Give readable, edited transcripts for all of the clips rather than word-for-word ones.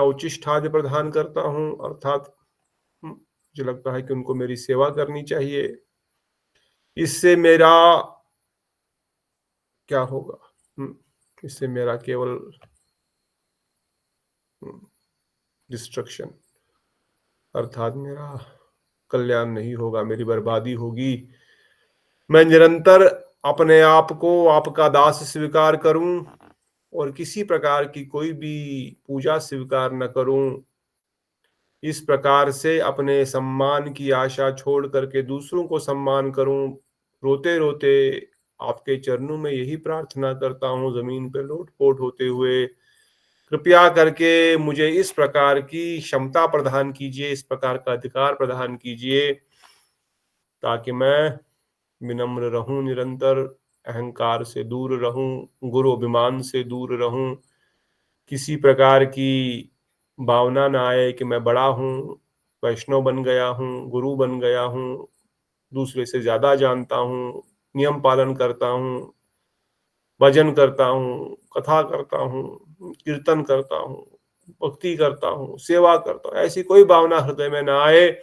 उचिष्ठ आदि प्रदान करता हूँ, अर्थात मुझे लगता है कि उनको मेरी सेवा करनी चाहिए। इससे मेरा क्या होगा? इससे मेरा केवल डिस्ट्रक्शन, अर्थात मेरा कल्याण नहीं होगा, मेरी बर्बादी होगी। मैं निरंतर अपने आप को आपका दास स्वीकार करूं और किसी प्रकार की कोई भी पूजा स्वीकार न करूं। इस प्रकार से अपने सम्मान की आशा छोड़ करके दूसरों को सम्मान करूं। रोते रोते आपके चरणों में यही प्रार्थना करता हूं, जमीन पर लोटपोट होते हुए। कृपया करके मुझे इस प्रकार की क्षमता प्रदान कीजिए, इस प्रकार का अधिकार प्रदान कीजिए, ताकि मैं विनम्र रहूं, निरंतर अहंकार से दूर रहूं, गुरु अभिमान से दूर रहूं। किसी प्रकार की भावना ना आए कि मैं बड़ा हूं, वैष्णव बन गया हूं, गुरु बन गया हूं, दूसरे से ज्यादा जानता हूं, नियम पालन करता हूं, भजन करता हूं, कथा करता हूं, कीर्तन करता हूं, भक्ति करता हूं, सेवा करता हूं। ऐसी कोई भावना हृदय में ना आए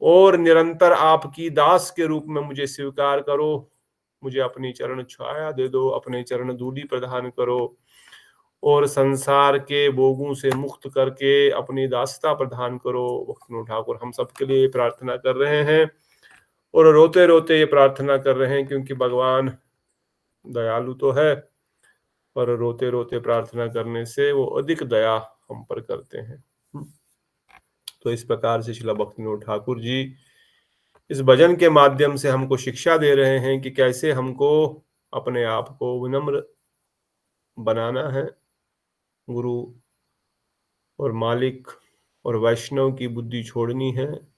और निरंतर आपकी दास के रूप में मुझे स्वीकार करो। मुझे अपनी चरण छाया दे दो, अपने चरण धूलि प्रदान करो और संसार के भोगों से मुक्त करके अपनी दासता प्रदान करो। भक्तिविनोद ठाकुर हम सबके लिए प्रार्थना कर रहे हैं और रोते रोते ये प्रार्थना कर रहे हैं, क्योंकि भगवान दयालु तो है, पर रोते रोते प्रार्थना करने से वो अधिक दया हम पर करते हैं। तो इस प्रकार से श्रील भक्तिविनोद ठाकुर जी इस भजन के माध्यम से हमको शिक्षा दे रहे हैं कि कैसे हमको अपने आप को विनम्र बनाना है, गुरु और मालिक और वैष्णव की बुद्धि छोड़नी है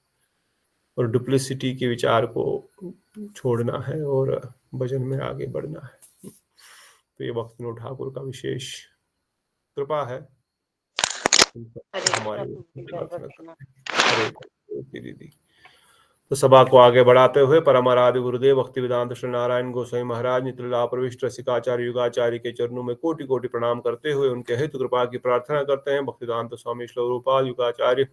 और डुप्लिसिटी के विचार को छोड़ना है और भजन में आगे बढ़ना है। तो ये भक्तिविनोद ठाकुर का विशेष कृपा है। हमारे प्रार्थना करते हैं दीदी। तो सभा को आगे बढ़ाते हुए परम आराध्य गुरुदेव भक्ति वेदांत श्री नारायण गोसाई महाराज नित्य प्रविष्ट रसिकाचार्य युगाचार्य के चरणों में कोटि कोटि प्रणाम करते हुए उनके हेतु कृपा की प्रार्थना करते हैं। भक्तिवेदांत स्वामी श्लोरूपाद युगाचार्य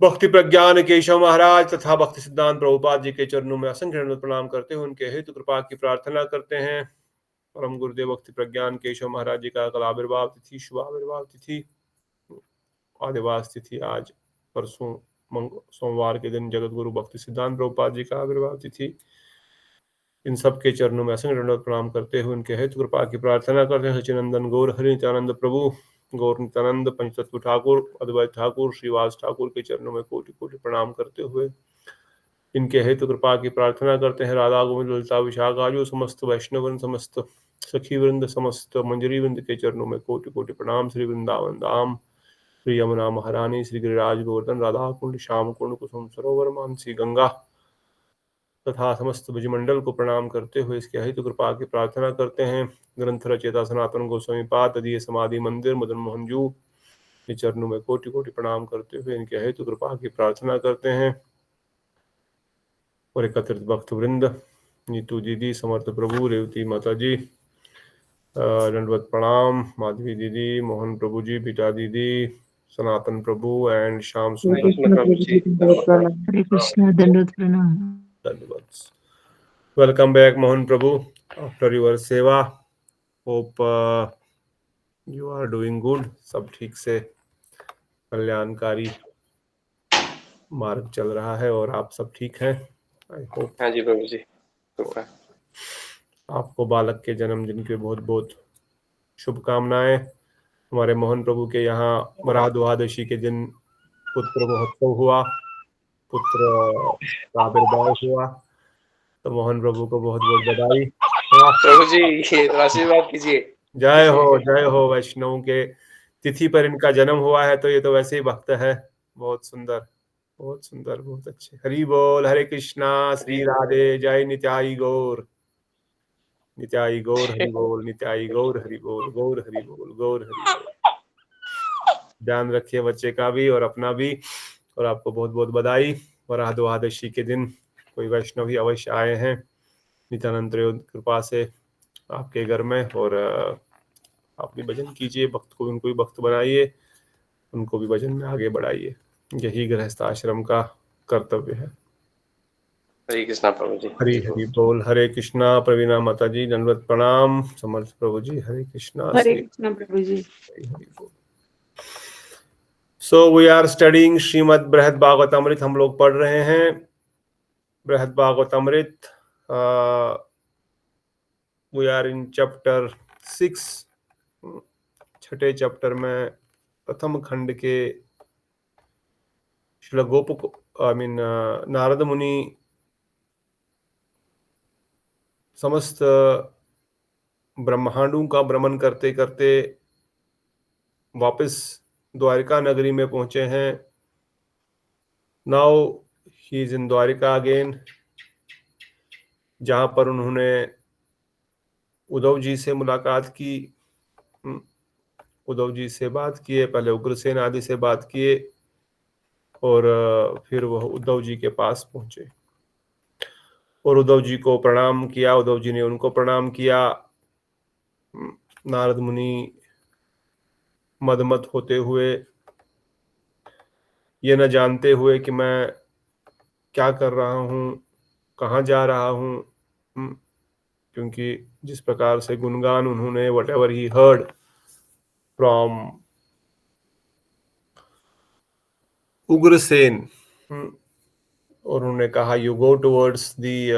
भक्ति प्रज्ञान केशव महाराज तथा भक्ति सिद्धांत प्रभुपाद जी के चरणों में असंख्य प्रणाम करते हुए उनके हेतु कृपा की प्रार्थना करते हैं। परम गुरुदेव भक्ति प्रज्ञान केशव महाराज जी का कल आविर्भाव तिथि, शुभ आविर्भाव तिथि, आदिवास तिथि आज परसों सोमवार के दिन जगत गुरु भक्ति सिद्धांत प्रभुपाद जी का आविर्भाव तिथि। इन सब के चरणों में असंख्य प्रणाम करते हुए उनके हेतु कृपा की प्रार्थना करते हैं। सचिनंदन गौर हरि नित्यानंद प्रभु गौर नित्यानंद पंचतत्व ठाकुर अद्वैत ठाकुर श्रीवास ठाकुर के चरणों में कोटि कोटि प्रणाम करते हुए इनके हेतु कृपा की प्रार्थना करते हैं। राधा गोविंद ललिता विशाखाजू समस्त वैष्णव समस्त सखी वृंद समस्त मंजरी वृंद के चरणों में कोटि कोटि प्रणाम। श्री वृंदावन धाम, श्री यमुना महारानी, श्री गिरिराज गोवर्धन, राधा कुंड, श्याम कुंड, कुसुम सरोवर, मानसी गंगा तथा समस्त ब्रजमंडल को प्रणाम करते हुए इसके हेतु कृपा की प्रार्थना करते हैं। ग्रंथ रचयिता सनातन गोस्वामी पाद तदीय समाधि मंदिर मदन मोहन जू के चरणों में कोटि कोटि प्रणाम करते हुए इनके हेतु कृपा की प्रार्थना करते हैं। और एकत्रित भक्त वृंद, नीतू दीदी, समर्थ प्रभु, रेवती माता जी, दंडवत प्रणाम, माधवी दीदी, मोहन प्रभु जी, बीटा दीदी, सनातन प्रभु एंड श्याम हरे कृष्ण दंडवत प्रणाम। धन्यवाद। वेलकम बैक मोहन प्रभु आफ्टर योर सेवा। Hope you are doing good. सब ठीक से कल्याणकारी मार्ग चल रहा है और आप सब ठीक हैं। I hope. हाँ जी प्रभु जी। आपको बालक के जन्मदिन की बहुत बहुत शुभकामनाएं। हमारे मोहन प्रभु के यहाँ वराह द्वादशी के दिन पुत्र महोत्सव हुआ, पुत्र का आविर्भाव हुआ, तो मोहन प्रभु को बहुत बहुत बधाई। प्रभु जी ये आशीर्वाद कीजिए। जय हो वैष्णव के तिथि पर इनका जन्म हुआ है, तो ये तो वैसे ही भक्त है। बहुत सुंदर, बहुत सुंदर, बहुत अच्छे। हरि बोल, हरे कृष्णा, श्री राधे, जय नित्याई गौर, नित्याई गौर, हरि बोल, नित्याई गौर, हरि बोल, गौर हरि बोल, गौर हरि बोल। ध्यान रखिए बच्चे का भी और अपना भी। और आपको बहुत बहुत बधाई। वराह द्वादशी के दिन कोई वैष्णव ही अवश्य आए हैं नित्यानंद कृपा से आपके घर में, और आप भी भजन कीजिए, भक्त को उनको भी भक्त बनाइए। उनको भी भजन में आगे बढ़ाइए। यही गृहस्थ आश्रम का कर्तव्य है। हरे कृष्णा प्रभु जी। हरि हरि बोल। हरे कृष्णा। प्रवीणा माता जी दंडवत प्रणाम। समर्थ प्रभु जी हरे कृष्णा। हरे कृष्णा प्रभु जी। हरि हरि बोल। So we are studying Shrimad Brihad Bhagavatamrita, हम लोग पढ़ रहे हैं Brihad Bhagavatamrita. We are in chapter 6, छठे चैप्टर में प्रथम खंड के श्रील नारद मुनि समस्त ब्रह्मांडों का भ्रमण करते करते वापस द्वारिका नगरी में पहुंचे हैं। Now he is in Dwarka again, जहां पर उन्होंने उद्धव जी से मुलाकात की। उद्धव जी से बात किए, पहले उग्रसेन आदि से बात किए और फिर वह उद्धव जी के पास पहुंचे और उद्धव जी को प्रणाम किया। उद्धव जी ने उनको प्रणाम किया। नारद मुनि मदमत होते हुए, ये न जानते हुए कि मैं क्या कर रहा हूँ, कहाँ जा रहा हूँ, क्योंकि जिस प्रकार से गुणगान उन्होंने whatever he heard from Ugrasen, और उन्होंने कहा you go towards the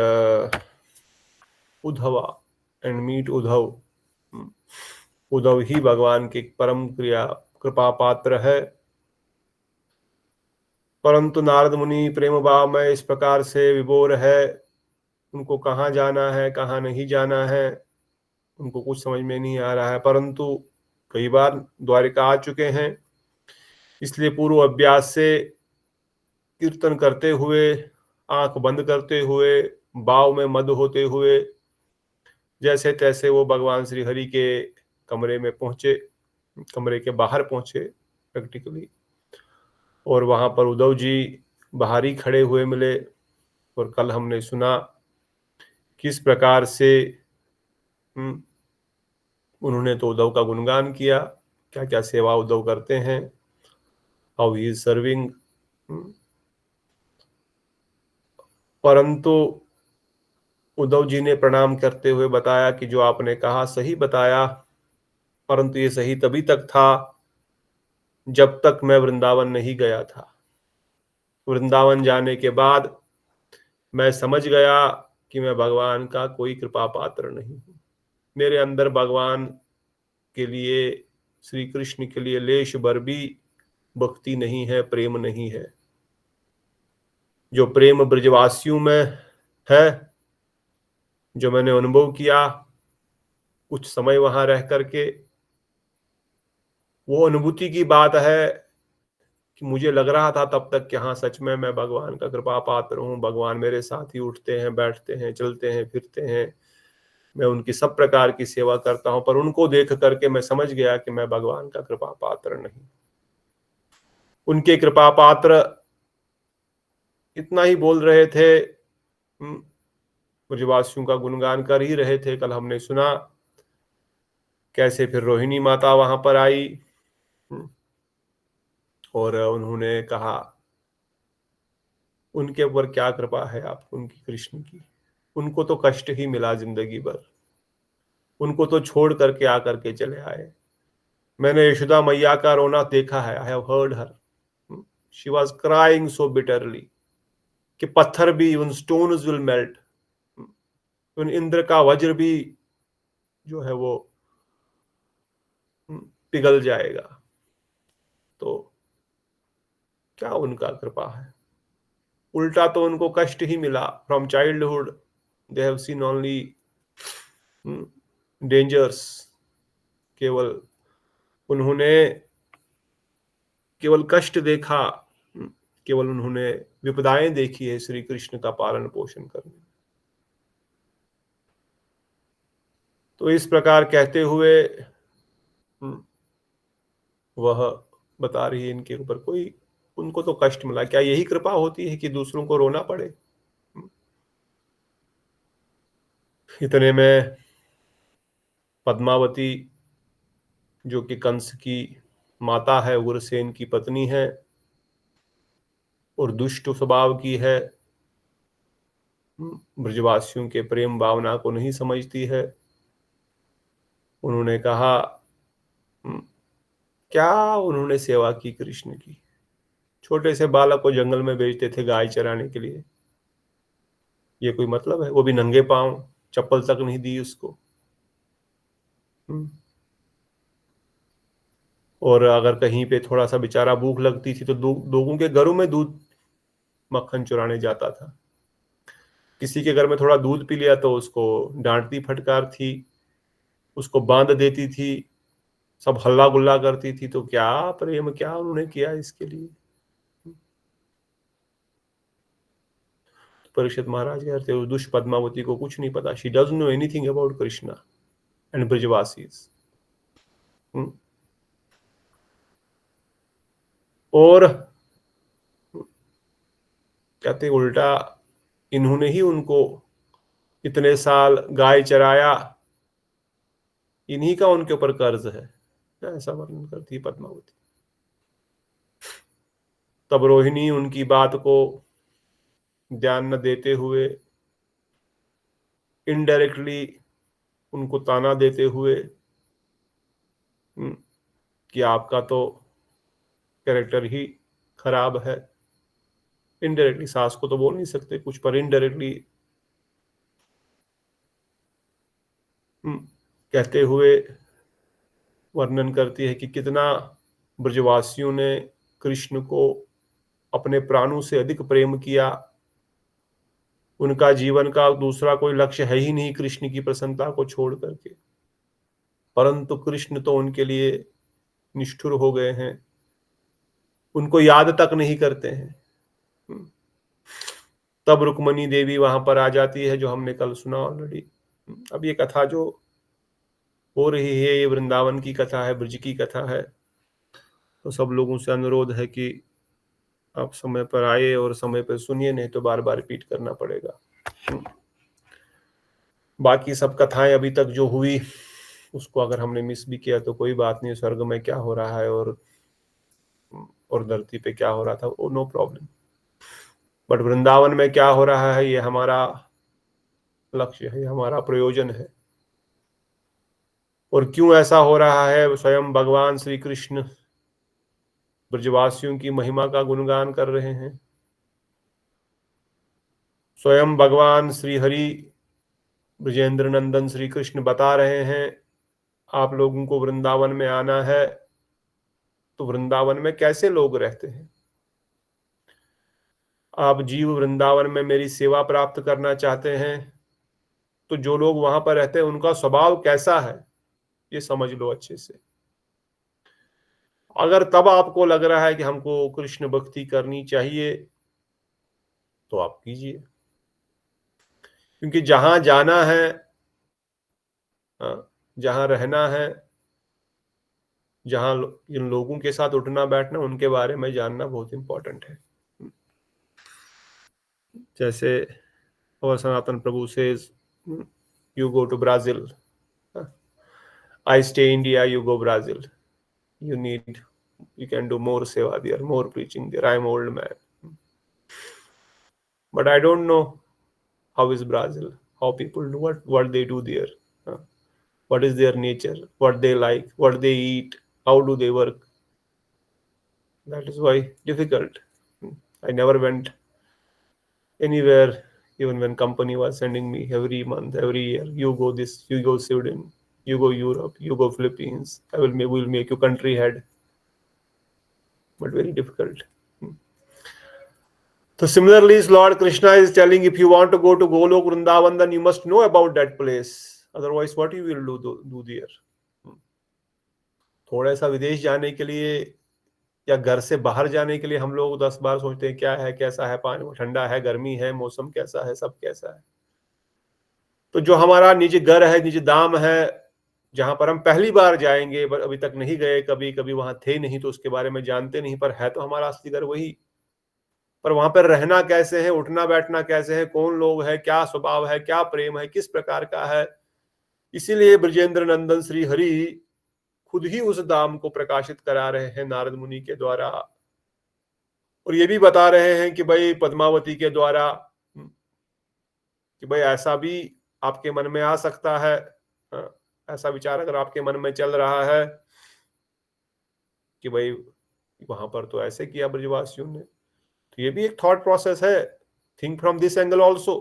Uddhava and meet Uddhav. Uddhav ही भगवान के परम कृपा पात्र है। परंतु नारद मुनि प्रेम भाव में इस प्रकार से विभोर है, उनको कहाँ जाना है कहाँ नहीं जाना है उनको कुछ समझ में नहीं आ रहा है। परंतु कई बार द्वारिका आ चुके हैं, इसलिए पूर्व अभ्यास से कीर्तन करते हुए, आंख बंद करते हुए, भाव में मद होते हुए, जैसे तैसे वो भगवान श्री हरि के कमरे में पहुंचे, कमरे के बाहर पहुंचे प्रैक्टिकली। और वहां पर उद्धव जी बाहर ही खड़े हुए मिले। और कल हमने सुना किस प्रकार से उन्होंने तो उद्धव का गुणगान किया, क्या क्या सेवा उद्धव करते हैं, हाउ ही इज सर्विंग। परंतु उद्धव जी ने प्रणाम करते हुए बताया कि जो आपने कहा सही बताया, परंतु ये सही तभी तक था जब तक मैं वृंदावन नहीं गया था। वृंदावन जाने के बाद मैं समझ गया कि मैं भगवान का कोई कृपा पात्र नहीं हूं। मेरे अंदर भगवान के लिए, श्री कृष्ण के लिए लेश भर भी भक्ति नहीं है, प्रेम नहीं है। जो प्रेम ब्रजवासियों में है, जो मैंने अनुभव किया कुछ समय वहां रह करके, वो अनुभूति की बात है कि मुझे लग रहा था तब तक कि हाँ सच में मैं भगवान का कृपा पात्र हूँ। भगवान मेरे साथ ही उठते हैं, बैठते हैं, चलते हैं, फिरते हैं, मैं उनकी सब प्रकार की सेवा करता हूं। पर उनको देख करके मैं समझ गया कि मैं भगवान का कृपा पात्र नहीं। उनके कृपा पात्र इतना ही बोल रहे थे, ब्रजवासियों का गुणगान कर ही रहे थे। कल हमने सुना कैसे फिर रोहिणी माता वहां पर आई और उन्होंने कहा उनके ऊपर क्या कृपा है आपको उनकी, कृष्ण की। उनको तो कष्ट ही मिला जिंदगी भर, उनको तो छोड़ करके आकर के चले आए। मैंने यशोदा मैया का रोना देखा है, I have heard her, she was crying so bitterly कि पत्थर भी, इवन स्टोन्स विल मेल्ट, उन इंद्र का वज्र भी जो है वो पिघल जाएगा। तो क्या उनका कृपा है, उल्टा तो उनको कष्ट ही मिला। From childhood they have seen only dangers. केवल उन्होंने केवल कष्ट देखा, केवल उन्होंने विपदाएं देखी है श्री कृष्ण का पालन पोषण करने। तो इस प्रकार कहते हुए वह बता रही है इनके ऊपर कोई, उनको तो कष्ट मिला। क्या यही कृपा होती है कि दूसरों को रोना पड़े? इतने में पद्मावती जो कि कंस की माता है, उग्रसेन की पत्नी है और दुष्ट स्वभाव की है, ब्रजवासियों के प्रेम भावना को नहीं समझती है। उन्होंने कहा, क्या उन्होंने सेवा की कृष्ण की? छोटे से बालक को जंगल में भेजते थे गाय चराने के लिए, ये कोई मतलब है? वो भी नंगे पांव, चप्पल तक नहीं दी उसको। और अगर कहीं पे थोड़ा सा बेचारा भूख लगती थी तो लोगों के घरों में दूध मक्खन चुराने जाता था। किसी के घर में थोड़ा दूध पी लिया तो उसको डांटती फटकार थी, उसको बांध देती थी, सब हल्ला गुल्ला करती थी। तो क्या प्रेम, क्या उन्होंने किया इसके लिए? परीक्षित महाराज कहते उस दुष्ट पद्मावती को कुछ नहीं पता, she doesn't know anything about Krishna and Brajvasis. और कहते उल्टा इन्होंने ही उनको इतने साल गाय चराया, इन्हीं का उनके ऊपर कर्ज है, ऐसा वर्णन करती है पद्मावती। तब रोहिणी उनकी बात को ध्यान न देते हुए, इनडायरेक्टली उनको ताना देते हुए कि आपका तो कैरेक्टर ही खराब है, इनडायरेक्टली, सास को तो बोल नहीं सकते कुछ, पर इनडायरेक्टली कहते हुए वर्णन करती है कि कितना ब्रजवासियों ने कृष्ण को अपने प्राणों से अधिक प्रेम किया। उनका जीवन का दूसरा कोई लक्ष्य है ही नहीं कृष्ण की प्रसन्नता को छोड़ करके, परंतु कृष्ण तो उनके लिए निष्ठुर हो गए हैं, उनको याद तक नहीं करते हैं। तब रुक्मणी देवी वहां पर आ जाती है, जो हमने कल सुना ऑलरेडी। अब ये कथा जो हो रही है, ये वृंदावन की कथा है, ब्रज की कथा है। तो सब लोगों से अनुरोध है कि आप समय पर आए और समय पर सुनिए, नहीं तो बार बार रिपीट करना पड़ेगा। बाकी सब कथाएं अभी तक जो हुई उसको अगर हमने मिस भी किया तो कोई बात नहीं, स्वर्ग में क्या हो रहा है और धरती पे क्या हो रहा था वो नो प्रॉब्लम, बट वृंदावन में क्या हो रहा है ये हमारा लक्ष्य है, हमारा प्रयोजन है। और क्यों ऐसा हो रहा है? स्वयं भगवान श्री कृष्ण ब्रजवासियों की महिमा का गुणगान कर रहे हैं। स्वयं भगवान श्री हरि ब्रजेंद्र नंदन श्री कृष्ण बता रहे हैं, आप लोगों को वृंदावन में आना है। तो वृंदावन में कैसे लोग रहते हैं? आप जीव वृंदावन में मेरी सेवा प्राप्त करना चाहते हैं, तो जो लोग वहां पर रहते हैं उनका स्वभाव कैसा है ये समझ लो अच्छे से। अगर तब आपको लग रहा है कि हमको कृष्ण भक्ति करनी चाहिए तो आप कीजिए, क्योंकि जहां जाना है, जहां रहना है, जहां इन लोगों के साथ उठना बैठना, उनके बारे में जानना बहुत इंपॉर्टेंट है। जैसे और सनातन प्रभु से you go to Brazil, I stay India, you go Brazil, you can do more seva there, more preaching there. I am old man, but I don't know how is Brazil, how people do what they do there, what is their nature, what they like, what they eat, how do they work. That is why difficult. I never went anywhere, even when company was sending me every month, every year, you go this, you go Sweden, you go Europe, you go Philippines, we'll make you country head, but very difficult. So similarly, Lord Krishna is telling, if you want to go to Golok Vrindavan, then you must know about that place. Otherwise, what you will do there? थोड़ा सा विदेश जाने के लिए या घर से बाहर जाने के लिए हम लोग 10 बार सोचते हैं, क्या है, कैसा है, पानी ठंडा है, गर्मी है, मौसम कैसा है, सब कैसा है। तो जो हमारा निज घर है, निज धाम है, जहां पर हम पहली बार जाएंगे, अभी तक नहीं गए, कभी कभी वहां थे नहीं तो उसके बारे में जानते नहीं, पर है तो हमारा असली घर वही। पर वहां पर रहना कैसे है, उठना बैठना कैसे है, कौन लोग है, क्या स्वभाव है, क्या प्रेम है, किस प्रकार का है, इसीलिए ब्रजेंद्र नंदन श्री हरि खुद ही उस धाम को प्रकाशित करा रहे हैं नारद मुनि के द्वारा, और ये भी बता रहे हैं कि भाई पद्मावती के द्वारा कि भाई ऐसा भी आपके मन में आ सकता है। ऐसा विचार अगर आपके मन में चल रहा है कि भाई वहां पर तो ऐसे किया ब्रजवासियों ने, तो ये भी एक थॉट प्रोसेस है। Think from this angle also.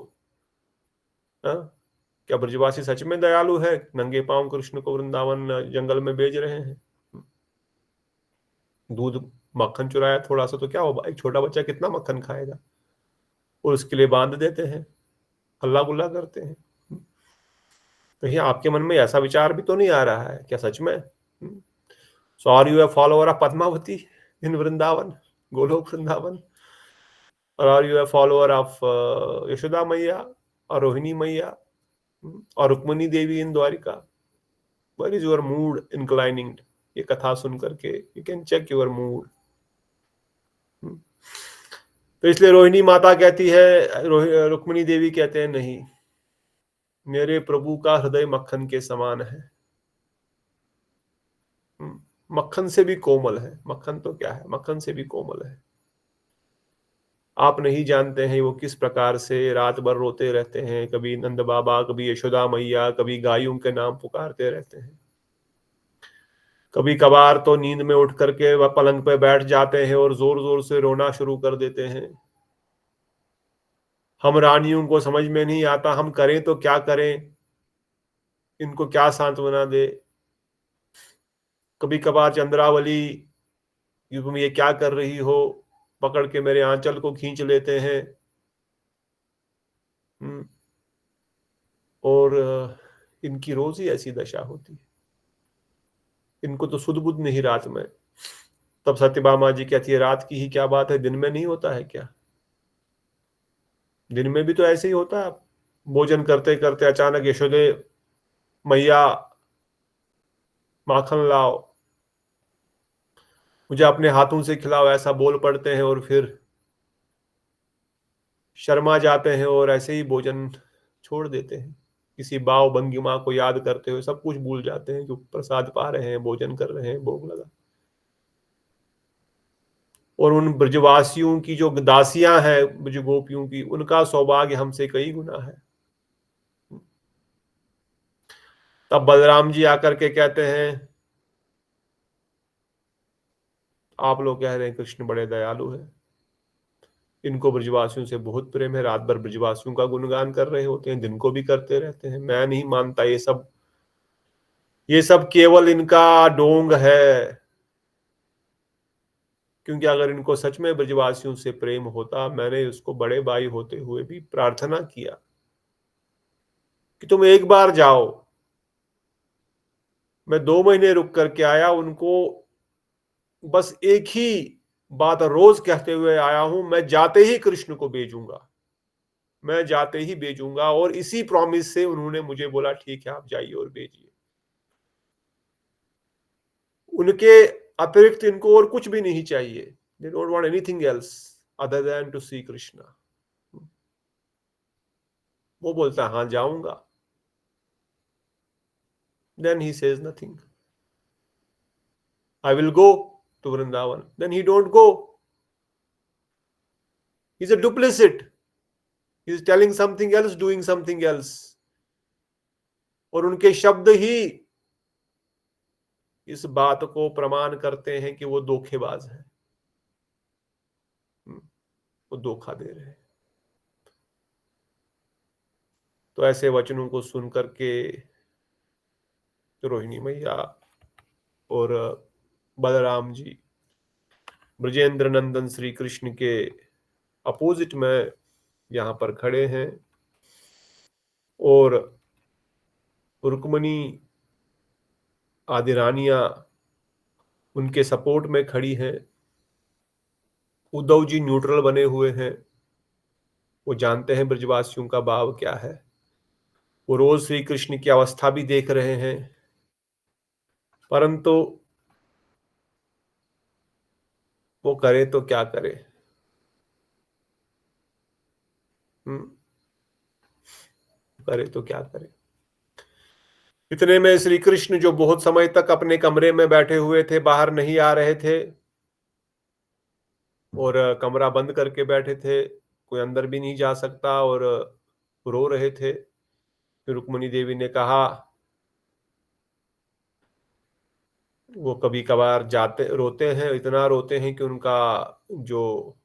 क्या ब्रजवासी सच में दयालु है? नंगे पांव कृष्ण को वृंदावन जंगल में भेज रहे हैं। दूध मक्खन चुराया थोड़ा सा तो क्या होगा, एक छोटा बच्चा कितना मक्खन खाएगा, और उसके लिए बांध देते हैं, हल्ला गुल्ला करते हैं। कहीं आपके मन में ऐसा विचार भी तो नहीं आ रहा है क्या सच में? So are you a follower of Padmavati in Vrindavan, Golok Vrindavan? और are you a follower of Yashoda मैया और रोहिणी मैया और Rukmini Devi in Dwarka? Where is your mood inclining? ये कथा सुन करके you can check your mood. तो इसलिए रोहिणी माता कहती है, रुक्मणी देवी कहते हैं नहीं, मेरे प्रभु का हृदय मक्खन के समान है। मक्खन से भी कोमल है। मक्खन तो क्या है, मक्खन से भी कोमल है। आप नहीं जानते हैं वो किस प्रकार से रात भर रोते रहते हैं, कभी नंद बाबा, कभी यशोदा मैया, कभी गायों के नाम पुकारते रहते हैं। कभी कभार तो नींद में उठ करके वह पलंग पे बैठ जाते हैं और जोर जोर से रोना शुरू कर देते हैं। हम रानियों को समझ में नहीं आता, हम करें तो क्या करें, इनको क्या सांत्वना दे। कभी कभार चंद्रावली, तुम ये क्या कर रही हो, पकड़ के मेरे आंचल को खींच लेते हैं। और इनकी रोज ही ऐसी दशा होती है। इनको तो सुध बुध नहीं रात में। तब सत्यभामा जी कहती है, रात की ही क्या बात है, दिन में नहीं होता है क्या? दिन में भी तो ऐसे ही होता है। भोजन करते करते अचानक यशोदे मैया माखन लाओ, मुझे अपने हाथों से खिलाओ, ऐसा बोल पड़ते हैं, और फिर शर्मा जाते हैं और ऐसे ही भोजन छोड़ देते हैं। किसी भाव भंगिमा को याद करते हुए सब कुछ भूल जाते हैं, जो प्रसाद पा रहे हैं, भोजन कर रहे हैं, भोग लगा। और उन ब्रजवासियों की जो दासियां हैं, ब्रज गोपियों की, उनका सौभाग्य हमसे कई गुना है। तब बलराम जी आकर के कहते हैं, आप लोग कह रहे हैं कृष्ण बड़े दयालु हैं, इनको ब्रजवासियों से बहुत प्रेम है, रात भर ब्रजवासियों का गुणगान कर रहे होते हैं, दिन को भी करते रहते हैं। मैं नहीं मानता, ये सब केवल इनका ढोंग है। क्योंकि अगर इनको सच में ब्रजवासियों से प्रेम होता, मैंने उसको बड़े भाई होते हुए भी प्रार्थना किया कि तुम एक बार जाओ। मैं 2 महीने रुक करके आया, उनको बस एक ही बात रोज कहते हुए आया हूं, मैं जाते ही कृष्ण को भेजूंगा, मैं जाते ही भेजूंगा। और इसी प्रॉमिस से उन्होंने मुझे बोला, ठीक है आप जाइए और भेजिए। उनके अतिरिक्त इनको और कुछ भी नहीं चाहिए। They don't want anything else other than to see Krishna. वो बोलता है हाँ जाऊंगा, then he says nothing. I will go to Vrindavan. Then he don't go. He's a duplicit. He's telling something else, doing something else. और उनके शब्द ही इस बात को प्रमाण करते हैं कि वो धोखेबाज है, वो धोखा दे रहे हैं। तो ऐसे वचनों को सुन करके रोहिणी मैया और बलराम जी ब्रजेंद्र नंदन श्री कृष्ण के अपोजिट में यहां पर खड़े हैं, और रुक्मणी आदि रानियां उनके सपोर्ट में खड़ी हैं। उद्धव जी न्यूट्रल बने हुए हैं। वो जानते हैं ब्रजवासियों का भाव क्या है। वो रोज श्री कृष्ण की अवस्था भी देख रहे हैं, परंतु वो करे तो क्या करे। करे तो क्या करे। इतने में श्री कृष्ण, जो बहुत समय तक अपने कमरे में बैठे हुए थे, बाहर नहीं आ रहे थे और कमरा बंद करके बैठे थे, कोई अंदर भी नहीं जा सकता, और रो रहे थे। फिर रुक्मिणी देवी ने कहा, वो कभी कभार जाते रोते हैं, इतना रोते हैं कि उनका जो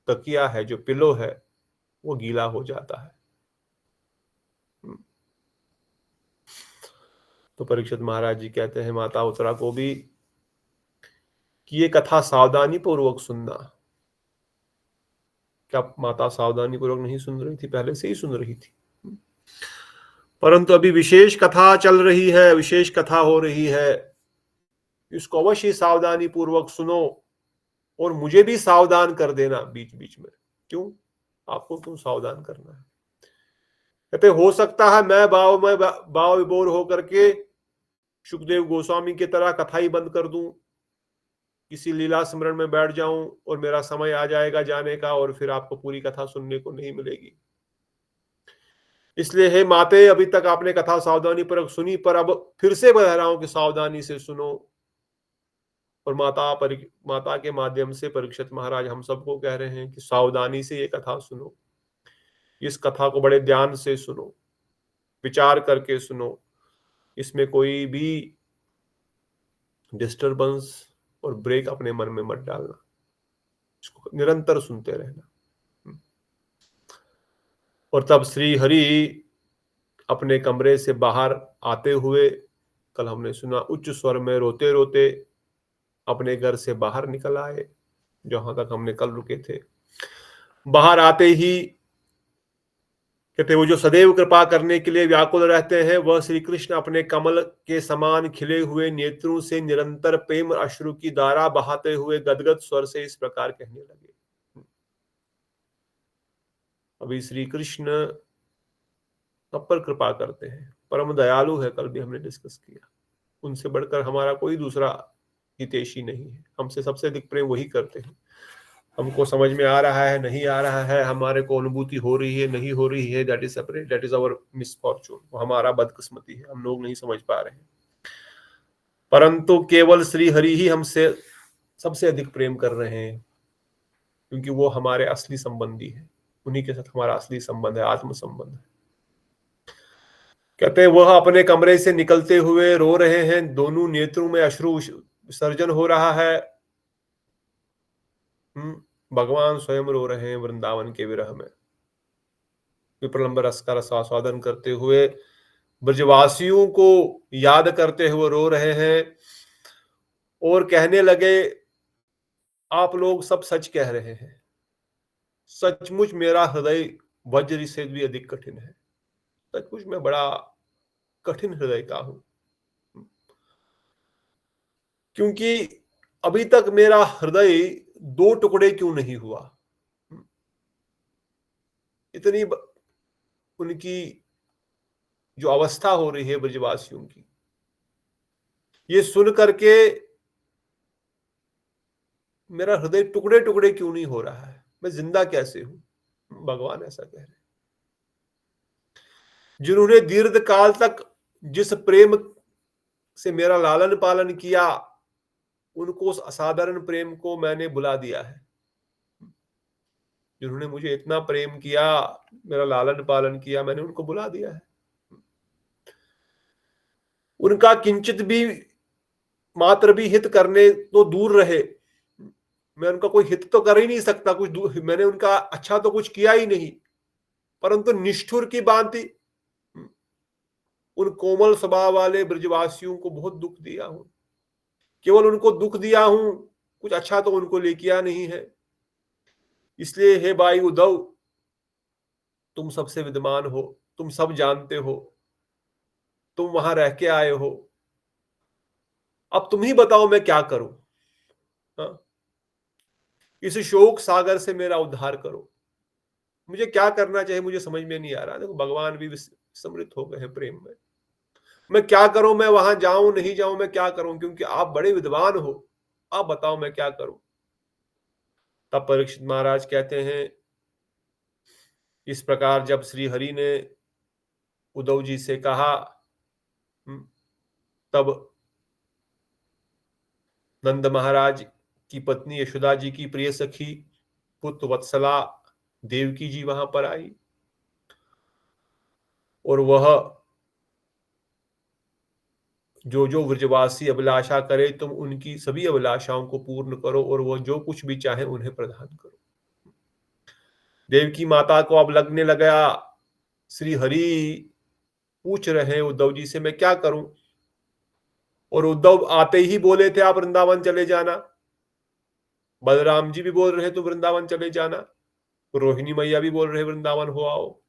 तकिया है, जो पिलो है, वो गीला हो जाता है। तो परीक्षित महाराज जी कहते हैं माता उत्तरा को भी कि ये कथा सावधानी पूर्वक सुनना। क्या माता सावधानी पूर्वक नहीं सुन रही थी? पहले से ही सुन रही थी, परंतु अभी विशेष कथा चल रही है, विशेष कथा हो रही है, इसको अवश्य सावधानी पूर्वक सुनो और मुझे भी सावधान कर देना बीच बीच में। क्यों? आपको क्यों सावधान करना है? कहते हो सकता है मैं भाव विभोर होकर के सुखदेव गोस्वामी की तरह कथा ही बंद कर दूं, किसी लीला स्मरण में बैठ जाऊं और मेरा समय आ जाएगा जाने का, और फिर आपको पूरी कथा सुनने को नहीं मिलेगी। इसलिए हे माते, अभी तक आपने कथा सावधानी पूर्वक सुनी, पर अब फिर से बता रहा हूं कि सावधानी से सुनो। और माता के माध्यम से परीक्षित महाराज हम सबको कह रहे हैं कि सावधानी से ये कथा सुनो, इस कथा को बड़े ध्यान से सुनो, विचार करके सुनो, इसमें कोई भी डिस्टरबेंस और ब्रेक अपने मन में मत डालना, इसको निरंतर सुनते रहना। और तब श्री हरि अपने कमरे से बाहर आते हुए, कल हमने सुना, उच्च स्वर में रोते रोते अपने घर से बाहर निकल आए, जहां तक हमने कल रुके थे। बाहर आते ही कहते वो जो सदैव कृपा करने के लिए व्याकुल रहते हैं, वह श्री कृष्ण अपने कमल के समान खिले हुए नेत्रों से निरंतर प्रेम अश्रु की धारा बहाते हुए गदगद स्वर से इस प्रकार कहने लगे। अभी श्री कृष्ण सब पर कृपा करते हैं, परम दयालु है, कल भी हमने डिस्कस किया। उनसे बढ़कर हमारा कोई दूसरा हितैषी नहीं है, हमसे सबसे अधिक प्रेम वही करते हैं। हमको समझ में आ रहा है, नहीं आ रहा है, हमारे को अनुभूति हो रही है, नहीं हो रही है, that is separate, that is our misfortune, वो हमारा बदकिस्मती है, हम लोग नहीं समझ पा रहे हैं। परंतु केवल श्री हरि ही हमसे सबसे अधिक प्रेम कर रहे हैं, क्योंकि वो हमारे असली संबंधी है, उन्हीं के साथ हमारा असली संबंध है, आत्म संबंध है। कहते हैं वह अपने कमरे से निकलते हुए रो रहे हैं, दोनों नेत्रों में अश्रु विसर्जन हो रहा है। भगवान स्वयं रो रहे हैं वृंदावन के विरह में, विप्रलंब रस का रसास्वादन करते हुए, ब्रजवासियों को याद करते हुए रो रहे हैं, और कहने लगे आप लोग सब सच कह रहे हैं, सचमुच मेरा हृदय वज्र से भी अधिक कठिन है, सचमुच मैं बड़ा कठिन हृदय का हूं, क्योंकि अभी तक मेरा हृदय दो टुकड़े क्यों नहीं हुआ। इतनी उनकी जो अवस्था हो रही है ब्रजवासियों की, ये सुन करके मेरा हृदय टुकड़े टुकड़े क्यों नहीं हो रहा है, मैं जिंदा कैसे हूं। भगवान ऐसा कह रहे, जिन्होंने दीर्घ काल तक जिस प्रेम से मेरा लालन पालन किया, उनको उस असाधारण प्रेम को मैंने बुला दिया है। जिन्होंने मुझे इतना प्रेम किया, मेरा लालन पालन किया, मैंने उनको बुला दिया है। उनका किंचित भी मात्र भी हित करने तो दूर रहे, मैं उनका कोई हित तो कर ही नहीं सकता, कुछ मैंने उनका अच्छा तो कुछ किया ही नहीं, परंतु निष्ठुर की भांति उन कोमल स्वभाव वाले ब्रजवासियों को बहुत दुख दिया हूं, केवल उनको दुख दिया हूं, कुछ अच्छा तो उनको ले किया नहीं है। इसलिए हे भाई उद्धव, तुम सबसे विद्वान हो, तुम सब जानते हो, तुम वहां रह के आए हो, अब तुम ही बताओ मैं क्या करूं। हाँ? इस शोक सागर से मेरा उद्धार करो, मुझे क्या करना चाहिए, मुझे समझ में नहीं आ रहा। देखो भगवान भी समृद्ध हो गए हैं प्रेम में, मैं क्या करूं, मैं वहां जाऊं नहीं जाऊं, मैं क्या करूं, क्योंकि आप बड़े विद्वान हो, आप बताओ मैं क्या करूं। तब परीक्षित महाराज कहते हैं, इस प्रकार जब श्री हरि ने उद्धव जी से कहा तब नंद महाराज की पत्नी यशोदा जी की प्रिय सखी पुत्र वत्सला देवकी जी वहां पर आई और वह जो जो व्रजवासी अभिलाषा करे तुम उनकी सभी अभिलाषाओं को पूर्ण करो और वह जो कुछ भी चाहे उन्हें प्रदान करो। देवकी माता को अब लगने लगा श्री हरि पूछ रहे हैं उद्धव जी से मैं क्या करूं, और उद्धव आते ही बोले थे आप वृंदावन चले जाना, बलराम जी भी बोल रहे तो वृंदावन चले जाना, रोहिणी मैया भी बोल रहे वृंदावन हो आओ।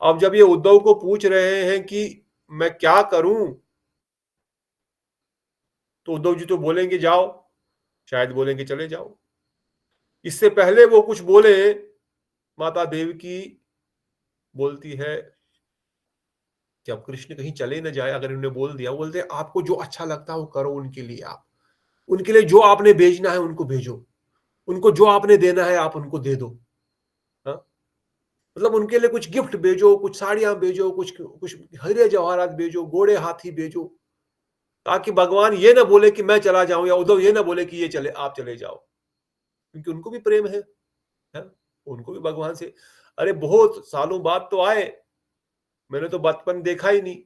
अब जब ये उद्धव को पूछ रहे हैं कि मैं क्या करूं, तो उद्धव जी तो बोलेंगे जाओ, शायद बोलेंगे चले जाओ। इससे पहले वो कुछ बोले, माता देवकी बोलती है कि अब कृष्ण कहीं चले न जाए, अगर इन्होंने बोल दिया, बोलते आपको जो अच्छा लगता है वो करो उनके लिए, आप उनके लिए जो आपने भेजना है उनको भेजो, उनको जो आपने देना है आप उनको दे दो। हाँ? मतलब उनके लिए कुछ गिफ्ट भेजो, कुछ साड़ियां भेजो, कुछ कुछ हीरे जवाहरात भेजो, घोड़े हाथी भेजो, ताकि भगवान ये ना बोले कि मैं चला जाऊं, या उद्धव ये ना बोले कि ये चले आप चले जाओ, क्योंकि उनको भी प्रेम है? उनको भी भगवान से, अरे बहुत सालों बाद तो आए, मैंने तो बचपन देखा ही नहीं,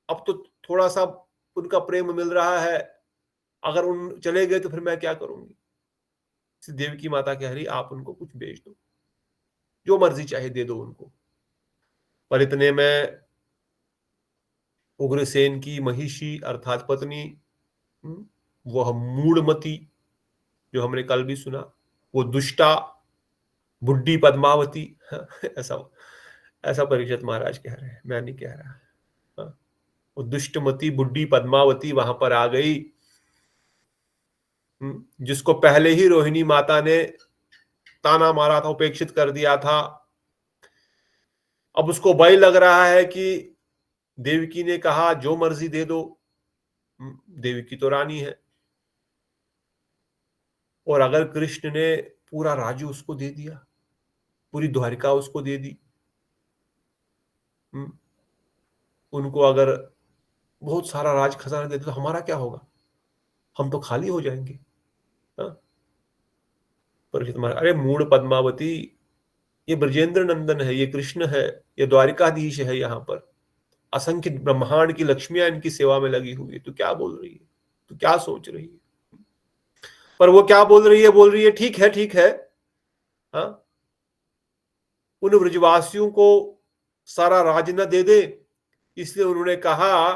अब तो थोड़ा सा उनका प्रेम मिल रहा है, अगर उन चले गए तो फिर मैं क्या करूंगी। देवकी माता कह रही आप उनको कुछ भेज दो, जो मर्जी चाहे दे दो उनको। पर इतने में उग्रसेन की महिषी अर्थात पत्नी, वह मूढ़मती जो हमने कल भी सुना, वो दुष्टा बुड्ढी पद्मावती, ऐसा ऐसा परीक्षित महाराज कह रहे हैं, मैं नहीं कह रहा। वो दुष्टमती बुड्ढी पद्मावती वहां पर आ गई, जिसको पहले ही रोहिणी माता ने ताना मारा था, उपेक्षित कर दिया था। अब उसको भय लग रहा है कि देवकी ने कहा जो मर्जी दे दो, देवकी तो रानी है, और अगर कृष्ण ने पूरा राज्य उसको दे दिया, पूरी द्वारिका उसको दे दी, उनको अगर बहुत सारा राज खजाना दे दे तो हमारा क्या होगा, हम तो खाली हो जाएंगे। परीक्षित महाराज, अरे मूढ़ पद्मावती, ये ब्रजेंद्र नंदन है, ये कृष्ण है, ये द्वारिकाधीश है, यहाँ पर असंख्य ब्रह्मांड की लक्ष्मियां इनकी सेवा में लगी हुई है, तू क्या बोल रही है, तू क्या सोच रही है। पर वो क्या बोल रही है, बोल रही है ठीक है ठीक है। हाँ, उन व्रजवासियों को सारा राज न दे दे, इसलिए उन्होंने कहा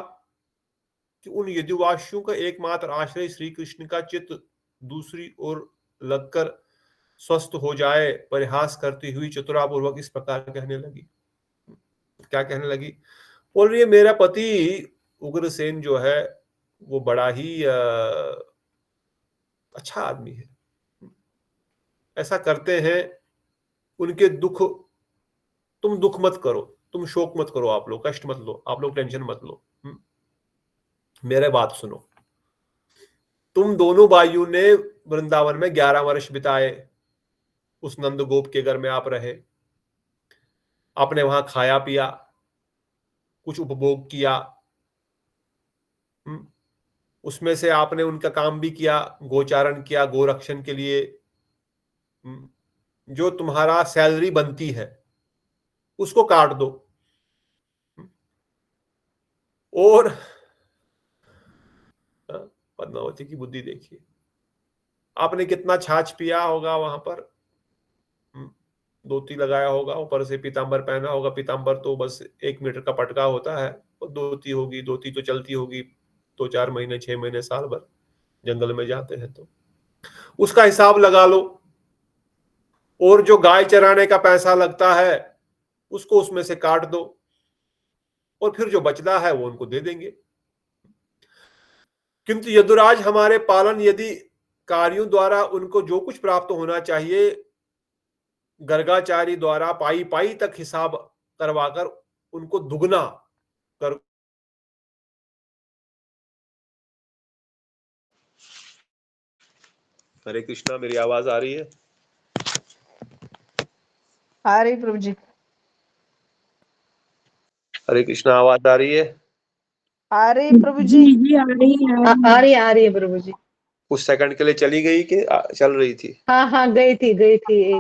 कि उन यदुवासियों का एकमात्र आश्रय श्री कृष्ण का चित्त दूसरी ओर लगकर स्वस्थ हो जाए। परिहास करती हुई चतुरापूर्वक इस प्रकार कहने लगी, क्या कहने लगी, बोल रही है मेरा पति उग्रसेन जो है वो बड़ा ही अच्छा आदमी है, ऐसा करते हैं उनके दुख, तुम दुख मत करो, तुम शोक मत करो, आप लोग कष्ट मत लो, आप लोग टेंशन मत लो, मेरे बात सुनो। तुम दोनों भाइयों ने वृंदावन में 11 वर्ष बिताए, उस नंद गोप के घर में आप रहे, आपने वहां खाया पिया, कुछ उपभोग किया, उसमें से आपने उनका काम भी किया, गोचारण किया, गोरक्षण के लिए जो तुम्हारा सैलरी बनती है उसको काट दो। और पद्मावती की बुद्धि देखिए, आपने कितना छाछ पिया होगा वहां पर, धोती लगाया होगा, ऊपर से पीतांबर पहना होगा, पीतांबर तो बस 1 मीटर का पटका होता है, और धोती होगी, धोती तो चलती होगी 2-4 महीने 6 महीने साल भर, जंगल में जाते हैं तो उसका हिसाब लगा लो, और जो गाय चराने का पैसा लगता है उसको उसमें से काट दो, और फिर जो बचता है वो उनको दे देंगे। किंतु यदुराज हमारे पालन यदि कार्यों द्वारा उनको जो कुछ प्राप्त होना चाहिए गर्गाचारी द्वारा पाई पाई तक हिसाब करवाकर उनको दुगना कर। हरे कृष्णा, मेरी आवाज आ रही है? आ रही प्रभु जी। हरे कृष्णा, आवाज आ रही है? आ रही है प्रभु जी। जी आ रही है आ रही है प्रभु जी। कुछ सेकंड के लिए चली गई कि चल रही थी? हाँ गई थी गई थी।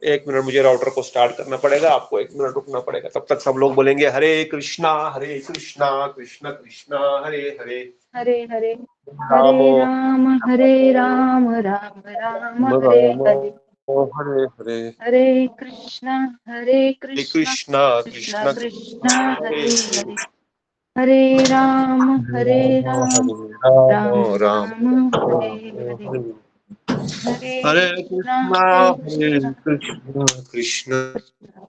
1 मिनट, मुझे राउटर को स्टार्ट करना पड़ेगा, आपको 1 मिनट रुकना पड़ेगा। तब तक सब लोग बोलेंगे हरे कृष्णा कृष्णा कृष्णा हरे हरे, हरे हरे रामो हरे राम राम राम हरे हरे, हरे हरे, हरे कृष्णा कृष्णा कृष्णा कृष्णा कृष्णा हरे हरे हरे, हरे, हरे राम राम राम राम राम हरे हरे, हरे, हरे हरे कृष्णा कृष्णा कृष्ण कृष्णा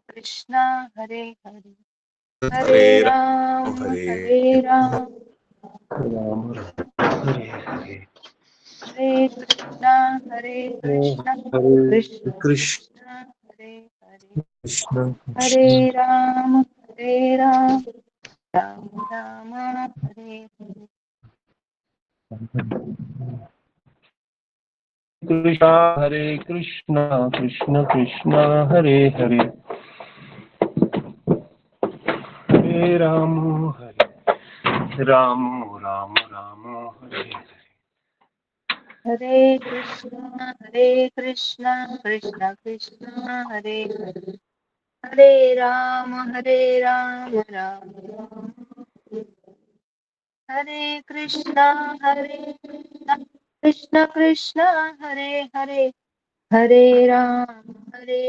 कृष्णा हरे हरे, हरे हरे राम राम हरे राम राम हरे हरे, हरे कृष्णा कृष्णा हरे कृष्ण कृष्ण कृष्ण हरे हरे, कृष्ण हरे राम राम राम हरे हरे, कृष्णा हरे कृष्णा कृष्ण कृष्ण हरे हरे, हरे राम राम राम राम हरे हरे, हरे कृष्णा कृष्ण कृष्ण हरे हरे, हरे राम राम राम, हरे कृष्णा कृष्ण कृष्ण हरे हरे, हरे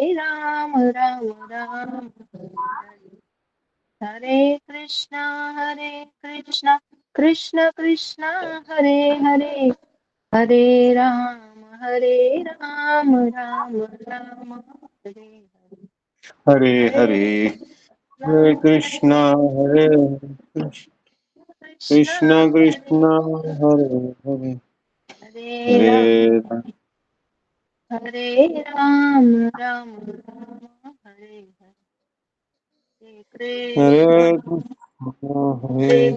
राम राम राम, हरे कृष्णा कृष्ण कृष्ण हरे हरे, हरे राम राम राम हरे हरे, हरे हरे हरे, हरे राम कृष्णा हरे कृष्ण कृष्ण हरे कृष्ण हरे हरे, हरे हरे राम राम हरे हरे हरे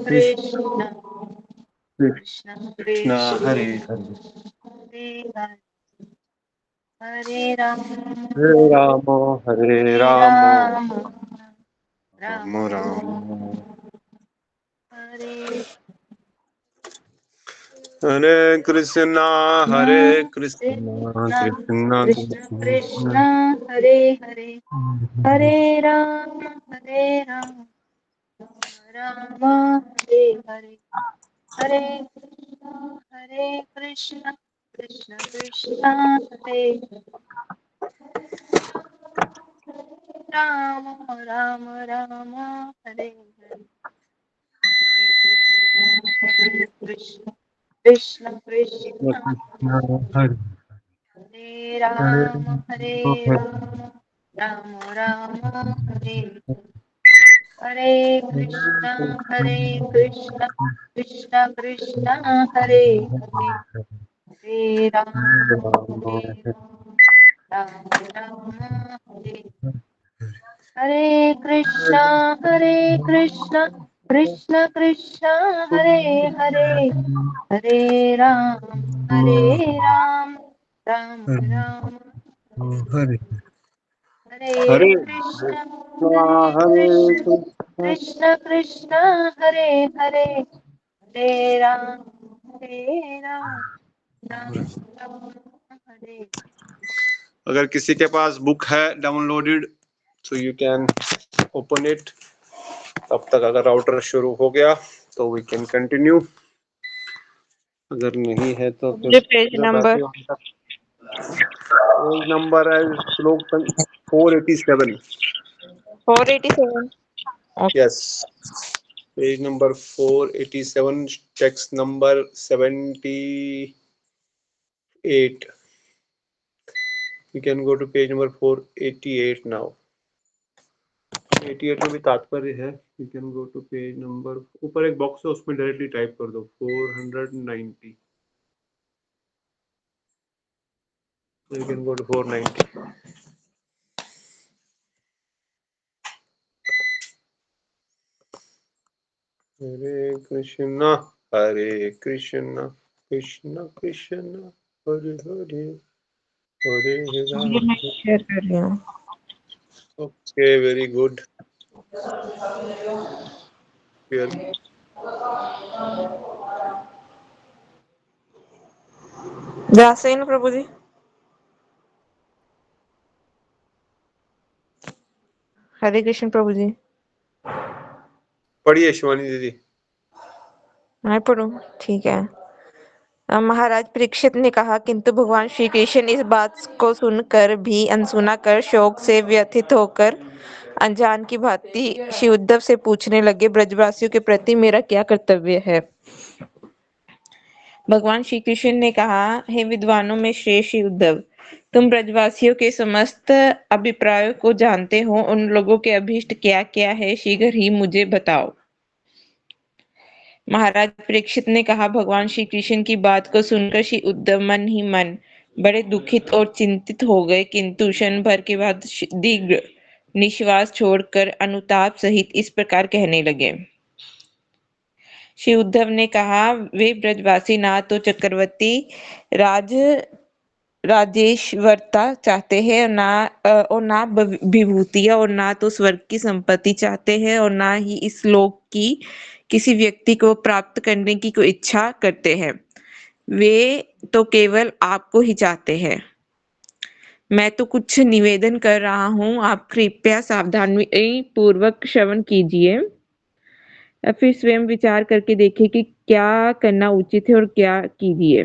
कृष्ण कृष्ण कृष्ण कृष्ण हरे हरे, हरे हरे, हरे राम हरे राम हरे राम राम राम राम, हरे हरे कृष्णा कृष्ण कृष्ण कृष्ण कृष्ण हरे हरे, हरे राम राम हरे हरे, हरे कृष्ण कृष्ण कृष्ण हरे राम राम हरे हरे, हरे कृष्ण कृष्ण कृष्ण हरे हरे राम राम हरे, हरे कृष्ण कृष्ण कृष्ण हरे हरे, हरे राम हरे, हरे कृष्ण कृष्ण कृष्ण हरे हरे, हरे राम राम हरे हरे हरे कृष्ण हरे कृष्ण कृष्ण हरे हरे, हरे राम राम हरे, अगर किसी के पास बुक है डाउनलोडेड तो यू कैन ओपन इट। तब तक अगर राउटर शुरू हो गया तो वी कैन कंटिन्यू, अगर नहीं है तो फिर पेज नंबर पेज नंबर है श्लोक 487। 487। Yes, page number 487, text number 78। You can go to page number 488 now. 88 में भी तात्पर्य है। You can go to page number, ऊपर एक बॉक्स है उसमें डायरेक्टली टाइप कर दो 490। You can go to 490। हरे कृष्णा कृष्ण कृष्ण हरे हरे, हरे ये मैं राम। शेयर कर रही हूँ। Okay, very good. फिर व्यासेन प्रभु जी। हरे कृष्ण प्रभु जी। पढ़िए शिवानी दीदी। मैं पढ़ूं? ठीक है। महाराज परीक्षित ने कहा, किंतु भगवान श्री कृष्ण इस बात को सुनकर भी अनसुना कर शोक से व्यथित होकर अनजान की भांति श्री उद्धव से पूछने लगे, ब्रजवासियों के प्रति मेरा क्या कर्तव्य है? भगवान श्री कृष्ण ने कहा, हे विद्वानों में श्रेष्ठ श्री उद्धव, तुम ब्रजवासियों के समस्त अभिप्रायों को जानते हो। उन लोगों के अभीष्ट क्या क्या है, शीघ्र ही मुझे बताओ। महाराज परीक्षित ने कहा, भगवान श्री कृष्ण की बात को सुनकर श्री उद्धव मन ही मन बड़े दुखित और चिंतित हो गए, किंतु क्षण भर के बाद दीर्घ निश्वास छोड़कर अनुताप सहित इस प्रकार कहने लगे। श्री उद्धव ने कहा, वे ब्रजवासी ना तो चक्रवर्ती राजेश्वरता चाहते हैं और ना विभूतियां, और ना तो स्वर्ग की संपत्ति चाहते हैं, और ना ही इस लोक की किसी व्यक्ति को प्राप्त करने की कोई इच्छा करते हैं। वे तो केवल आपको ही चाहते हैं। मैं तो कुछ निवेदन कर रहा हूँ, आप कृपया सावधानी पूर्वक श्रवण कीजिए, फिर स्वयं विचार करके देखिए कि क्या करना उचित है और क्या कीजिए।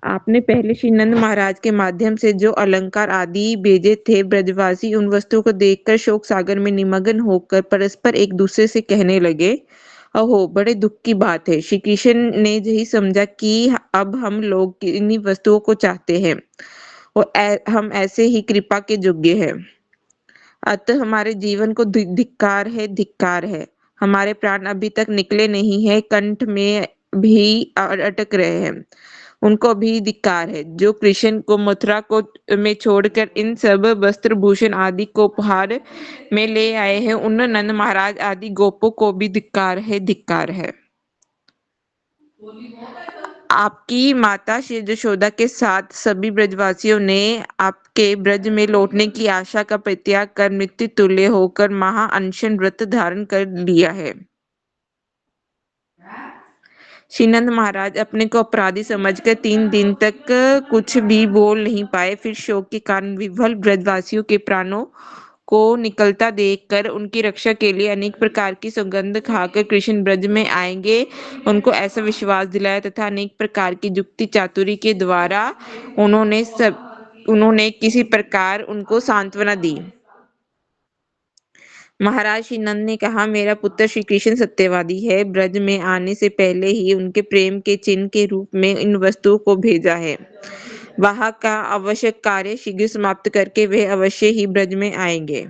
आपने पहले श्री नंद महाराज के माध्यम से जो अलंकार आदि भेजे थे, ब्रजवासी उन वस्तुओं को देखकर शोक सागर में निमग्न होकर परस्पर एक दूसरे से कहने लगे, अहो बड़े दुख की बात है। श्री कृष्ण ने यही समझा कि अब हम लोग इन्हीं वस्तुओं को चाहते हैं और हम ऐसे ही कृपा के योग्य हैं। अतः हमारे जीवन को धिक्कार है, धिक्कार है। हमारे प्राण अभी तक निकले नहीं है, कंठ में भी अटक रहे हैं। उनको भी धिक्कार है जो कृष्ण को मथुरा को में छोड़कर इन सब वस्त्र भूषण आदि को उपहार में ले आए हैं। उन नंद महाराज आदि गोपों को भी धिक्कार है, धिक्कार है। आपकी माता श्री यशोदा के साथ सभी ब्रजवासियों ने आपके ब्रज में लौटने की आशा का परित्याग कर मृत्यु तुल्य होकर महा अनशन व्रत धारण कर लिया है। श्री नंद महाराज अपने को अपराधी समझकर 3 दिन तक कुछ भी बोल नहीं पाए। फिर शोक के कारण विह्वल ब्रजवासियों के प्राणों को निकलता देखकर उनकी रक्षा के लिए अनेक प्रकार की सौगंध खाकर कृष्ण ब्रज में आएंगे उनको ऐसा विश्वास दिलाया तथा अनेक प्रकार की युक्ति चातुरी के द्वारा उन्होंने किसी प्रकार उनको सांत्वना दी। महाराज श्री नंद ने कहा, मेरा पुत्र श्री कृष्ण सत्यवादी है। ब्रज में आने से पहले ही उनके प्रेम के चिन्ह के रूप में इन वस्तुओं को भेजा है। वहां का आवश्यक कार्य शीघ्र समाप्त करके वे अवश्य ही ब्रज में आएंगे।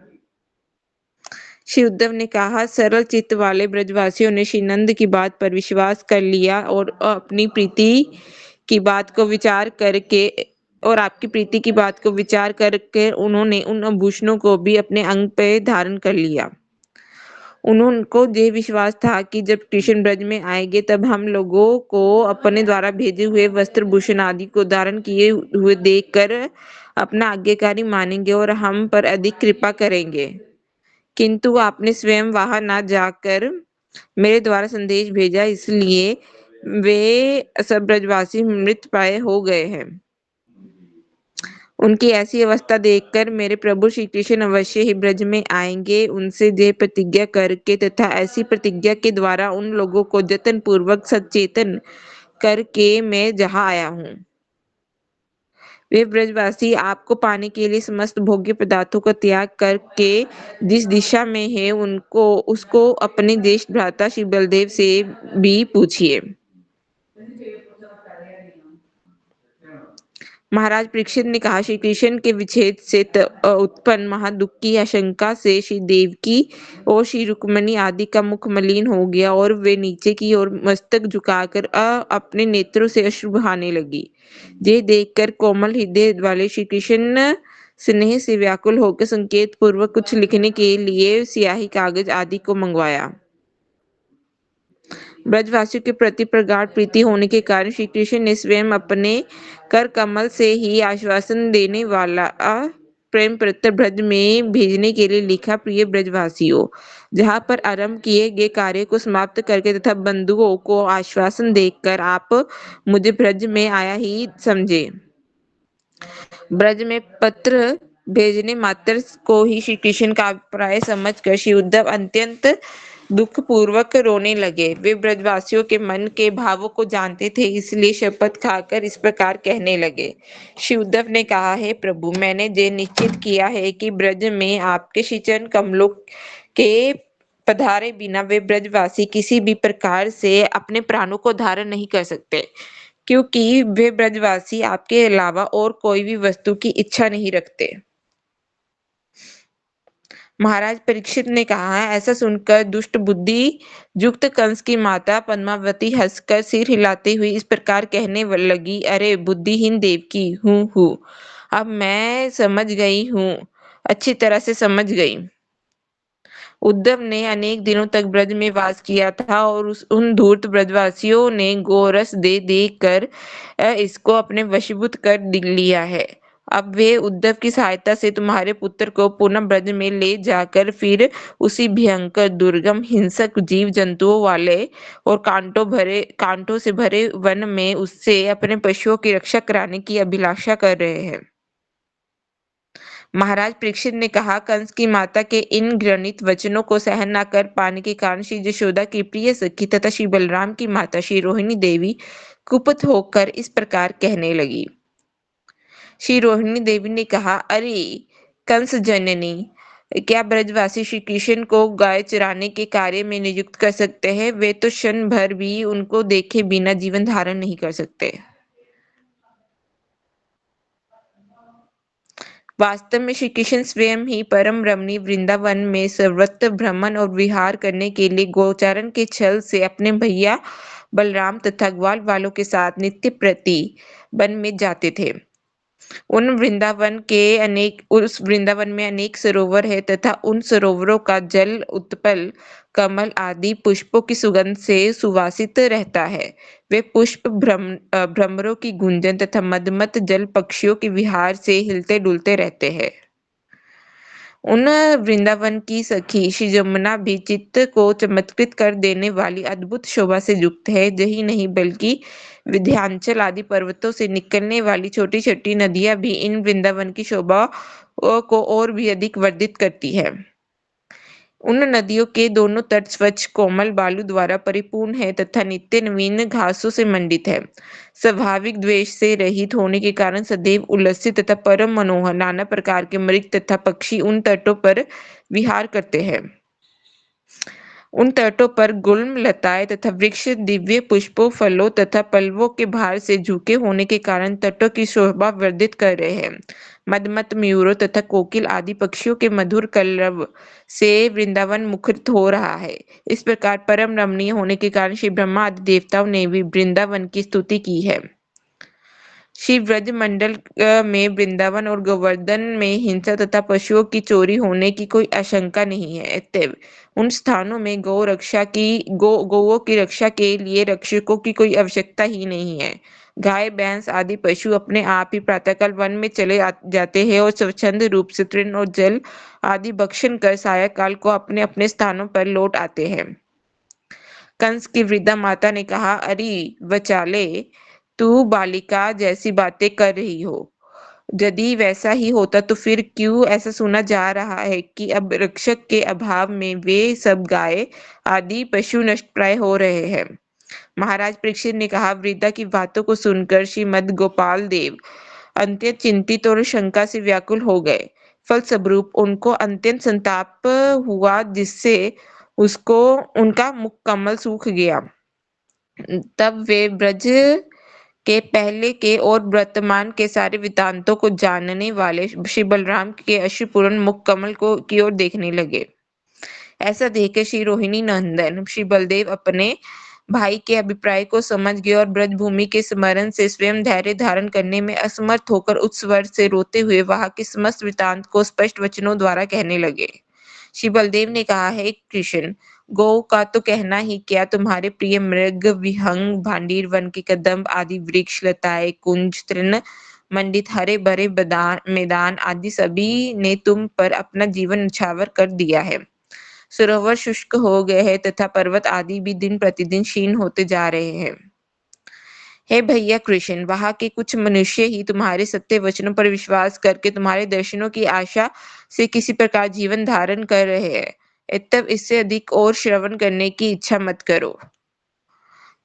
श्री उद्धव ने कहा, सरल चित्त वाले ब्रजवासियों ने श्री नंद की बात पर विश्वास कर लिया और अपनी प्रीति की बात को विचार करके आपकी प्रीति की बात को विचार करके उन्होंने उन आभूषणों को भी अपने अंग पे धारण कर लिया। उनको यह विश्वास था कि जब कृष्ण ब्रज में आएंगे तब हम लोगों को अपने द्वारा भेजे हुए वस्त्र भूषण आदि को धारण किए हुए देखकर अपना आज्ञाकारी मानेंगे और हम पर अधिक कृपा करेंगे। किंतु आपने स्वयं वहां न जाकर मेरे द्वारा संदेश भेजा, इसलिए वे सब ब्रजवासी मृत प्राय हो गए हैं। उनकी ऐसी अवस्था देखकर मेरे प्रभु श्री कृष्ण अवश्य ही ब्रज में आएंगे। उनसे यह प्रतिज्ञा करके तथा ऐसी प्रतिज्ञा के द्वारा उन लोगों को जतन पूर्वक सचेतन करके मैं जहाँ आया हूँ। वे ब्रजवासी आपको पाने के लिए समस्त भोग्य पदार्थों का त्याग करके जिस दिशा में है उसको अपने देश भ्राता श्री बलदेव से भी पूछिए। महाराज परीक्षित ने कहा, श्री कृष्ण के विच्छेद से उत्पन्न महादुख की आशंका से श्री देवकी और श्री रुक्मणी आदि का मुख मलिन हो गया और वे नीचे की ओर मस्तक झुकाकर अपने नेत्रों से अश्रु बहाने लगी। ये देखकर कोमल हृदय वाले श्री कृष्ण स्नेह से व्याकुल होकर संकेत पूर्वक कुछ लिखने के लिए स्याही कागज आदि को मंगवाया। ब्रजवासियों के प्रति प्रगाढ़ प्रीति होने के कारण श्री कृष्ण ने स्वयं अपने कर कमल से ही आश्वासन देने वाला प्रेम पत्र ब्रज में भेजने के लिए लिखा। प्रिय ब्रजवासियों, जहाँ पर आरंभ किए गए कार्य को समाप्त करके तथा बंधुओं को आश्वासन देकर आप मुझे ब्रज में आया ही समझे। ब्रज में पत्र भेजने मात्र को ही श्री कृष्ण का अभिप्राय समझकर श्री उद्धव अत्यंत दुख पूर्वक रोने लगे। वे ब्रजवासियों के मन के भावों को जानते थे, इसलिए शपथ खाकर इस प्रकार कहने लगे। श्री उद्धव ने कहा, हे प्रभु, मैंने ये निश्चित किया है कि ब्रज में आपके श्री चरण कमलों के पधारे बिना वे ब्रजवासी किसी भी प्रकार से अपने प्राणों को धारण नहीं कर सकते, क्योंकि वे ब्रजवासी आपके अलावा और कोई भी वस्तु की इच्छा नहीं रखते। महाराज परीक्षित ने कहा, ऐसा सुनकर दुष्ट बुद्धि युक्त कंस की माता पद्मावती हंसकर सिर हिलाते हुई इस प्रकार कहने लगी, अरे बुद्धिहीन देवकी, हूँ अब मैं समझ गई हूँ, अच्छी तरह से समझ गई। उद्धव ने अनेक दिनों तक ब्रज में वास किया था और उन धूर्त ब्रजवासियों ने गोरस दे दे कर इसको अपने वशीभूत कर लिया है। अब वे उद्धव की सहायता से तुम्हारे पुत्र को पुनः ब्रज में ले जाकर फिर उसी भयंकर दुर्गम हिंसक जीव जंतुओं वाले और कांटों से भरे वन में उससे अपने पशुओं की रक्षा कराने की अभिलाषा कर रहे हैं। महाराज परीक्षित ने कहा, कंस की माता के इन घृणित वचनों को सहन न कर पाने के कारण श्री यशोदा की प्रिय सखी तथा श्री बलराम की माता श्री रोहिणी देवी कुपित होकर इस प्रकार कहने लगी। श्री रोहिणी देवी ने कहा, अरे कंस जननी, क्या ब्रजवासी श्री कृष्ण को गाय चराने के कार्य में नियुक्त कर सकते हैं? वे तो क्षण भर भी उनको देखे बिना जीवन धारण नहीं कर सकते। वास्तव में श्री कृष्ण स्वयं ही परम रमणीय वृंदावन में सर्वत्र भ्रमण और विहार करने के लिए गोचारण के छल से अपने भैया बलराम तथा ग्वाल वालों के साथ नित्य प्रति वन में जाते थे। उस वृंदावन में अनेक सरोवर है तथा उन सरोवरों का जल उत्पल कमल आदि पुष्पों की सुगंध से सुवासित रहता है। वे पुष्प भ्रमरों की गुंजन तथा मदमत जल पक्षियों के विहार से हिलते डुलते रहते हैं। उन वृंदावन की सखी श्री यमुना भी चित्त को चमत्कृत कर देने वाली अद्भुत शोभा से युक्त है। यही नहीं बल्कि विंध्याचल आदि पर्वतों से निकलने वाली छोटी छोटी नदियां भी इन वृंदावन की शोभा को और भी अधिक वर्धित करती है। उन नदियों के दोनों तट स्वच्छ कोमल बालू द्वारा परिपूर्ण है तथा नित्य नवीन घासों से मंडित है। स्वाभाविक द्वेष से रहित होने के कारण सदैव उल्लसित तथा परम मनोहर नाना प्रकार के मृग तथा पक्षी उन तटों पर विहार करते हैं। उन तटों पर गुल्म लताएं तथा वृक्ष दिव्य पुष्पों, फलों तथा पल्लवों के भार से झुके होने के कारण तटों की शोभा वर्धित कर रहे हैं। मदमत मयूरों तथा कोकिल आदि पक्षियों के मधुर कलरव से वृंदावन मुखरित हो रहा है। इस प्रकार परम रमणीय होने के कारण श्री ब्रह्मा आदि देवताओं ने भी वृंदावन की स्तुति की है। श्री ब्रज मंडल में वृंदावन और गोवर्धन में हिंसा तथा पशुओं की चोरी होने की कोई आशंका नहीं है। अतएव उन स्थानों में गौओं की रक्षा के लिए रक्षकों की कोई आवश्यकता ही नहीं है। गाय भैंस आदि पशु अपने आप ही प्रातःकाल वन में चले जाते हैं और स्वच्छंद रूप से तृण और जल आदि भक्षण कर सायंकाल को अपने अपने स्थानों पर लौट आते हैं। कंस की वृद्धा माता ने कहा, अरे वचाले, तू बालिका जैसी बातें कर रही हो। यदि वैसा ही होता तो फिर क्यों ऐसा सुना जा रहा है कि अब रक्षक के अभाव में वे सब गाय आदि पशु नष्टप्राय हो रहे हैं। महाराज परीक्षित ने कहा, वृद्धा की बातों को सुनकर श्रीमद गोपाल देव अत्यंत चिंतित और शंका से व्याकुल हो गए। फलस्वरूप उनको अत्यंत संताप हुआ, जिससे उनका मुख कमल सूख गया। तब वे ब्रज के पहले के और वर्तमान के सारे वृत्तांतों को जानने वाले श्री बलराम के अश्रुपूर्ण मुख कमल की ओर देखने लगे। ऐसा देखकर श्री रोहिणी नंदन श्री बलदेव अपने भाई के अभिप्राय को समझ गए और ब्रजभूमि के स्मरण से स्वयं धैर्य धारण करने में असमर्थ होकर उच्च स्वर से रोते हुए वहां के समस्त वृत्तांत को स्पष्ट वचनों द्वारा कहने लगे। श्री बलदेव ने कहा, हे कृष्ण, गौ का तो कहना ही क्या, तुम्हारे प्रिय मृग, विहंग, भांडीर वन के कदम्ब आदि वृक्ष, लताएं, कुंज, तृण, मंडित, हरे भरे मैदान आदि सभी ने तुम पर अपना जीवन न्यौछावर कर दिया है। सरोवर शुष्क हो गए हैं तथा पर्वत आदि भी दिन प्रतिदिन क्षीण होते जा रहे हैं। हे भैया कृष्ण, वहां के कुछ मनुष्य ही तुम्हारे सत्य वचनों पर विश्वास करके तुम्हारे दर्शनों की आशा से किसी प्रकार जीवन धारण कर रहे हैं। तब इससे अधिक और श्रवण करने की इच्छा मत करो।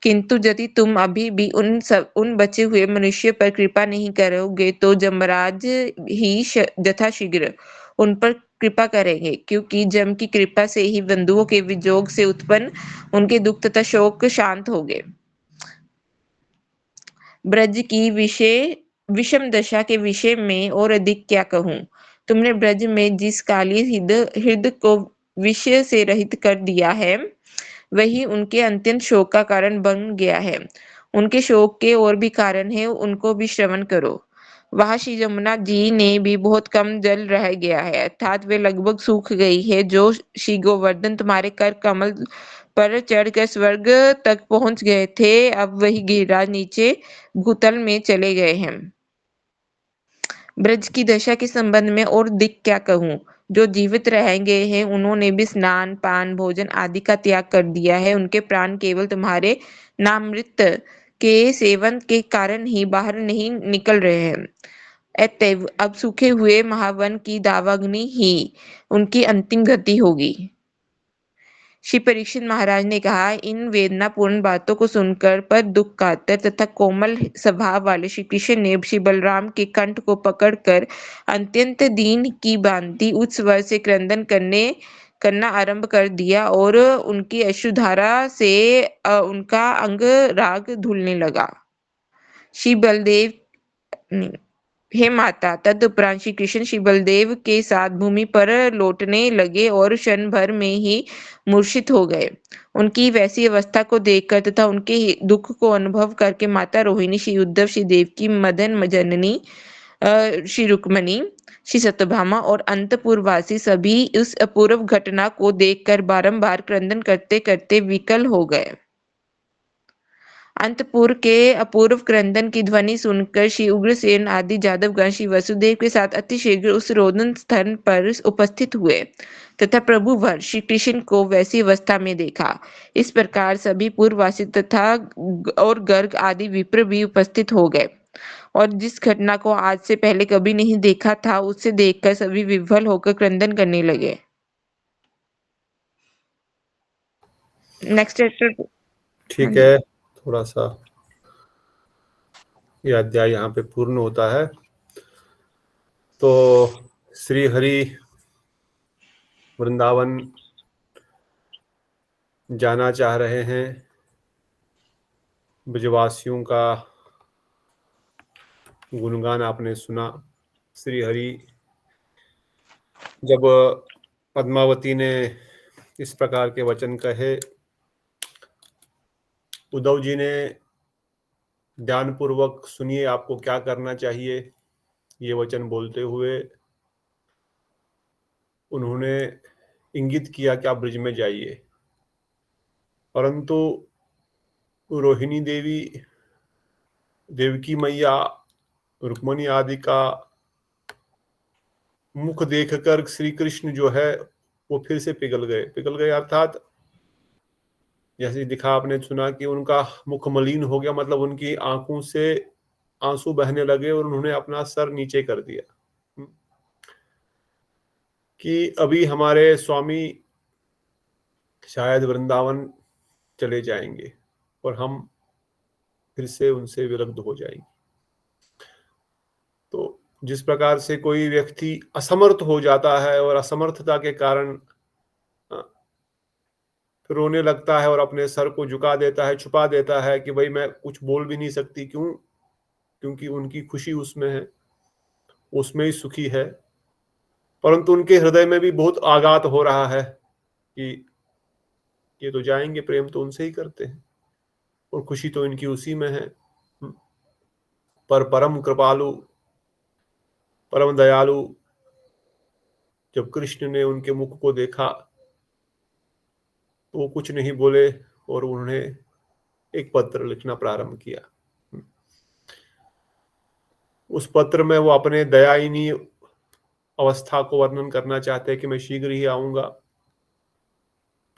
किंतु यदि तुम अभी भी उन बचे हुए मनुष्य पर कृपा नहीं करोगे तो जमराज ही यथाशीघ्र उन पर कृपा करेंगे, क्योंकि जम की कृपा से ही बंधुओं के विजोग से उत्पन्न उनके दुख तथा शोक शांत होंगे। ब्रज की विषम दशा के विषय में और अधिक क्या कहूँ। तुमने ब्रज में जिस काली हृदय को विषय से रहित कर दिया है, वही उनके अत्यंत शोक का कारण बन गया है। उनके शोक के और भी कारण है, उनको भी श्रवण करो। वहां श्री यमुना जी ने भी बहुत कम जल रह गया है, अर्थात वे लगभग सूख गई है। जो श्री गोवर्धन तुम्हारे कर कमल पर चढ़कर स्वर्ग तक पहुंच गए थे, अब वही गिरिराज नीचे भूतल में चले गए हैं। ब्रज की दशा के संबंध में और दिक क्या कहूँ। जो जीवित रहेंगे हैं उन्होंने भी स्नान पान भोजन आदि का त्याग कर दिया है। उनके प्राण केवल तुम्हारे नामृत के सेवन के कारण ही बाहर नहीं निकल रहे हैं। अतएव अब सूखे हुए महावन की दावाग्नि ही उनकी अंतिम गति होगी। श्री परीक्षित महाराज ने कहा, इन वेदनापूर्ण बातों को सुनकर पर दुख कातर तथा कोमल स्वभाव वाले श्री कृष्ण ने श्री बलराम के कंठ को पकड़कर अत्यंत दीन की भांति उच्च स्वर से क्रंदन करना आरंभ कर दिया और उनकी अश्रुधारा से उनका अंग राग धुलने लगा। श्री बलदेव हे माता, तदुपरांत श्री कृष्ण श्री बलदेव के साथ भूमि पर लौटने लगे और क्षण भर में ही मूर्छित हो गए। उनकी वैसी अवस्था को देखकर तथा उनके दुख को अनुभव करके माता रोहिणी, श्री उद्धव, श्री देवकी, मदन जननी, श्री रुक्मणी, श्री सत्यभामा और अंतपुरवासी सभी उस अपूर्व घटना को देखकर बारंबार क्रंदन करते करते विकल हो गए। अंतपुर के अपूर्व क्रंदन की ध्वनि सुनकर श्री उग्रसेन आदि जादवगण श्री वसुदेव के साथ अतिशीघ्र उस रोदन स्थल पर उपस्थित हुए तथा प्रभु वर श्री कृष्ण को वैसी अवस्था में देखा। इस प्रकार सभी पूर्ववासी तथा और गर्ग आदि विप्र भी उपस्थित हो गए और जिस घटना को आज से पहले कभी नहीं देखा था, उससे देखकर सभी विह्वल होकर क्रंदन करने लगे। नेक्स्ट ठीक है, थोड़ा सा यह अध्याय यहाँ पे पूर्ण होता है। तो श्री हरि वृंदावन जाना चाह रहे हैं। ब्रजवासियों का गुणगान आपने सुना। श्री हरि जब पद्मावती ने इस प्रकार के वचन कहे, उद्धव जी ने ध्यानपूर्वक सुनिए आपको क्या करना चाहिए। ये वचन बोलते हुए उन्होंने इंगित किया कि आप ब्रिज में जाइए, परंतु रोहिणी देवी, देवकी मैया, रुक्मणी आदि का मुख देखकर श्री कृष्ण जो है वो फिर से पिघल गए अर्थात जैसे दिखा आपने सुना कि उनका मुख मलिन हो गया, मतलब उनकी आंखों से आंसू बहने लगे और उन्होंने अपना सर नीचे कर दिया कि अभी हमारे स्वामी शायद वृंदावन चले जाएंगे और हम फिर से उनसे विरक्त हो जाएंगे। तो जिस प्रकार से कोई व्यक्ति असमर्थ हो जाता है और असमर्थता के कारण फिर रोने लगता है और अपने सर को झुका देता है, छुपा देता है कि भाई मैं कुछ बोल भी नहीं सकती, क्यों? क्योंकि उनकी खुशी उसमें है, उसमें ही सुखी है, परंतु उनके हृदय में भी बहुत आघात हो रहा है कि ये तो जाएंगे, प्रेम तो उनसे ही करते हैं और खुशी तो इनकी उसी में है। पर परम कृपालु, परम दयालु जब कृष्ण ने उनके मुख को देखा तो वो कुछ नहीं बोले और उन्होंने एक पत्र लिखना प्रारंभ किया। उस पत्र में वो अपने दयाहीनी अवस्था को वर्णन करना चाहते हैं कि मैं शीघ्र ही आऊंगा।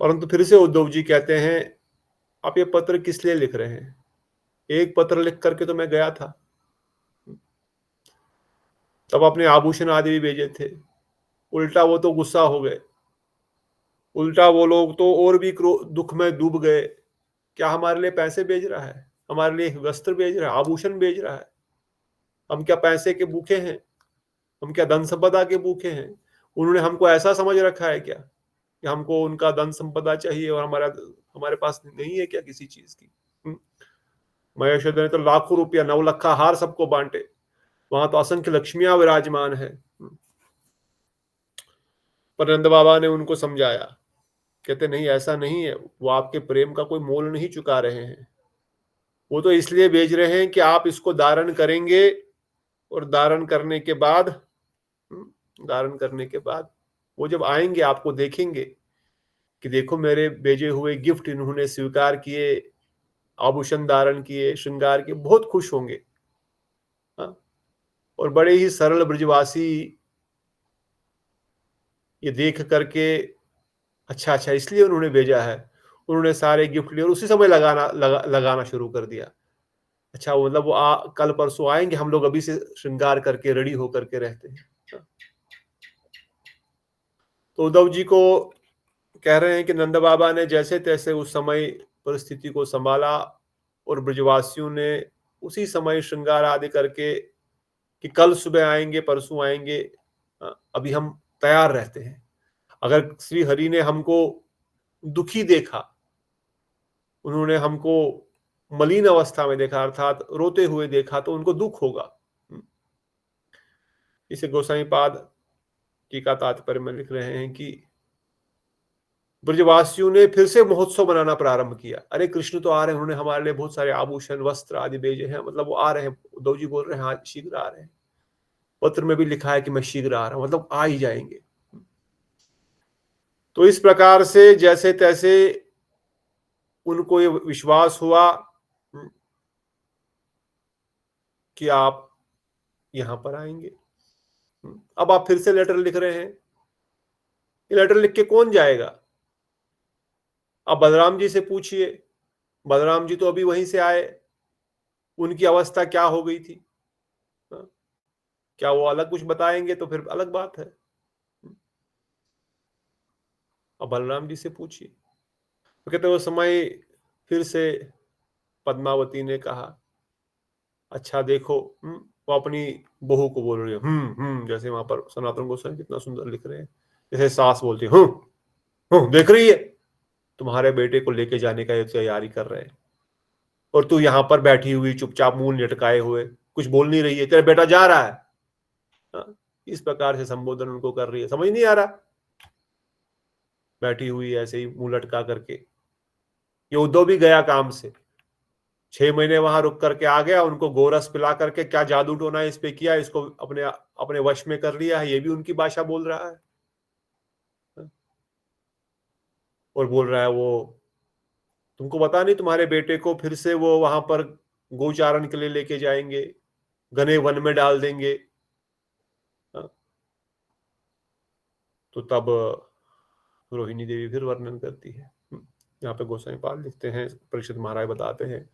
परंतु फिर से उद्धव जी कहते हैं, आप ये पत्र किस लिए लिख रहे हैं? एक पत्र लिख करके तो मैं गया था। तब अपने आभूषण आदि भी भेजे थे। उल्टा वो तो गुस्सा हो गए, उल्टा वो लोग तो और भी दुख में डूब गए। क्या हमारे लिए पैसे भेज रहा है? हमारे लिए वस्त्र भेज रहा है, आभूषण भेज रहा है? हम क्या पैसे के भूखे हैं? हम क्या धन संपदा के भूखे हैं? उन्होंने हमको ऐसा समझ रखा है क्या कि हमको उनका धन संपदा चाहिए और हमारे पास नहीं है क्या किसी चीज की? महेश ने तो लाखों रुपया, 9 लाख का हार सबको बांटे। वहां तो असंख्य लक्ष्मियां विराजमान है। पर नंद बाबा ने उनको समझाया, कहते नहीं, ऐसा नहीं है। वो आपके प्रेम का कोई मोल नहीं चुका रहे हैं। वो तो इसलिए भेज रहे हैं कि आप इसको धारण करेंगे और धारण करने के बाद वो जब आएंगे आपको देखेंगे कि देखो मेरे भेजे हुए गिफ्ट इन्होंने स्वीकार किए, आभूषण धारण किए, श्रृंगार किए, बहुत खुश होंगे। और बड़े ही सरल ब्रजवासी ये देख करके अच्छा इसलिए उन्होंने भेजा है। उन्होंने सारे गिफ्ट लिए और उसी समय लगाना शुरू कर दिया। अच्छा, मतलब वो कल परसों आएंगे, हम लोग अभी से श्रृंगार करके रेडी होकर के रहते हैं। तो उद्धव जी को कह रहे हैं कि नंद बाबा ने जैसे तैसे उस समय परिस्थिति को संभाला और ब्रजवासियों ने उसी समय श्रृंगार आदि करके कि कल सुबह आएंगे, परसों आएंगे, अभी हम तैयार रहते हैं। अगर श्री हरि ने हमको दुखी देखा, उन्होंने हमको मलिन अवस्था में देखा, अर्थात रोते हुए देखा, तो उनको दुख होगा। इसे गोसाई पाद टीका तात्पर्य में लिख रहे हैं कि ब्रजवासियों ने फिर से महोत्सव मनाना प्रारंभ किया। अरे कृष्ण तो आ रहे हैं, उन्होंने हमारे लिए बहुत सारे आभूषण, वस्त्र आदि भेजे हैं, मतलब वो आ रहे हैं। उद्धव जी बोल रहे हैं हाँ शीघ्र आ रहे हैं। पत्र में भी लिखा है कि मैं शीघ्र आ रहा हूं, मतलब आ ही जाएंगे। तो इस प्रकार से जैसे तैसे उनको ये विश्वास हुआ कि आप यहां पर आएंगे। अब आप फिर से लेटर लिख रहे हैं। ये लेटर लिख के कौन जाएगा? अब बलराम जी से पूछिए। बलराम जी तो अभी वहीं से आए, उनकी अवस्था क्या हो गई थी? क्या वो अलग कुछ बताएंगे तो फिर अलग बात है। अब बलराम जी से पूछिए। तो कहते वो समय फिर से पद्मावती ने कहा, अच्छा देखो, वो अपनी बहू को बोल रही है, जैसे वहां पर सनातन गोस्वामी कितना सुंदर लिख रहे हैं, जैसे सास बोलती है, देख रही है तुम्हारे बेटे को लेके जाने का तैयारी कर रहे हैं और तू यहां पर बैठी हुई चुपचाप मुंह लटकाए हुए कुछ बोल नहीं रही है, तेरा बेटा जा रहा है। इस प्रकार से संबोधन उनको कर रही है, समझ नहीं आ रहा, बैठी हुई ऐसे ही मुंह लटका करके। ये उद्धव भी गया काम से, 6 महीने वहां रुक करके आ गया, उनको गोरस पिला करके क्या जादू टोना इस पे किया, इसको अपने अपने वश में कर लिया है। ये भी उनकी भाषा बोल रहा है और बोल रहा है वो तुमको पता नहीं, तुम्हारे बेटे को फिर से वो वहां पर गोचारण के लिए लेके जाएंगे, घने वन में डाल देंगे। तो तब रोहिणी देवी फिर वर्णन करती है। यहाँ पे गोसाई पाल लिखते हैं, परीक्षित महाराज बताते हैं,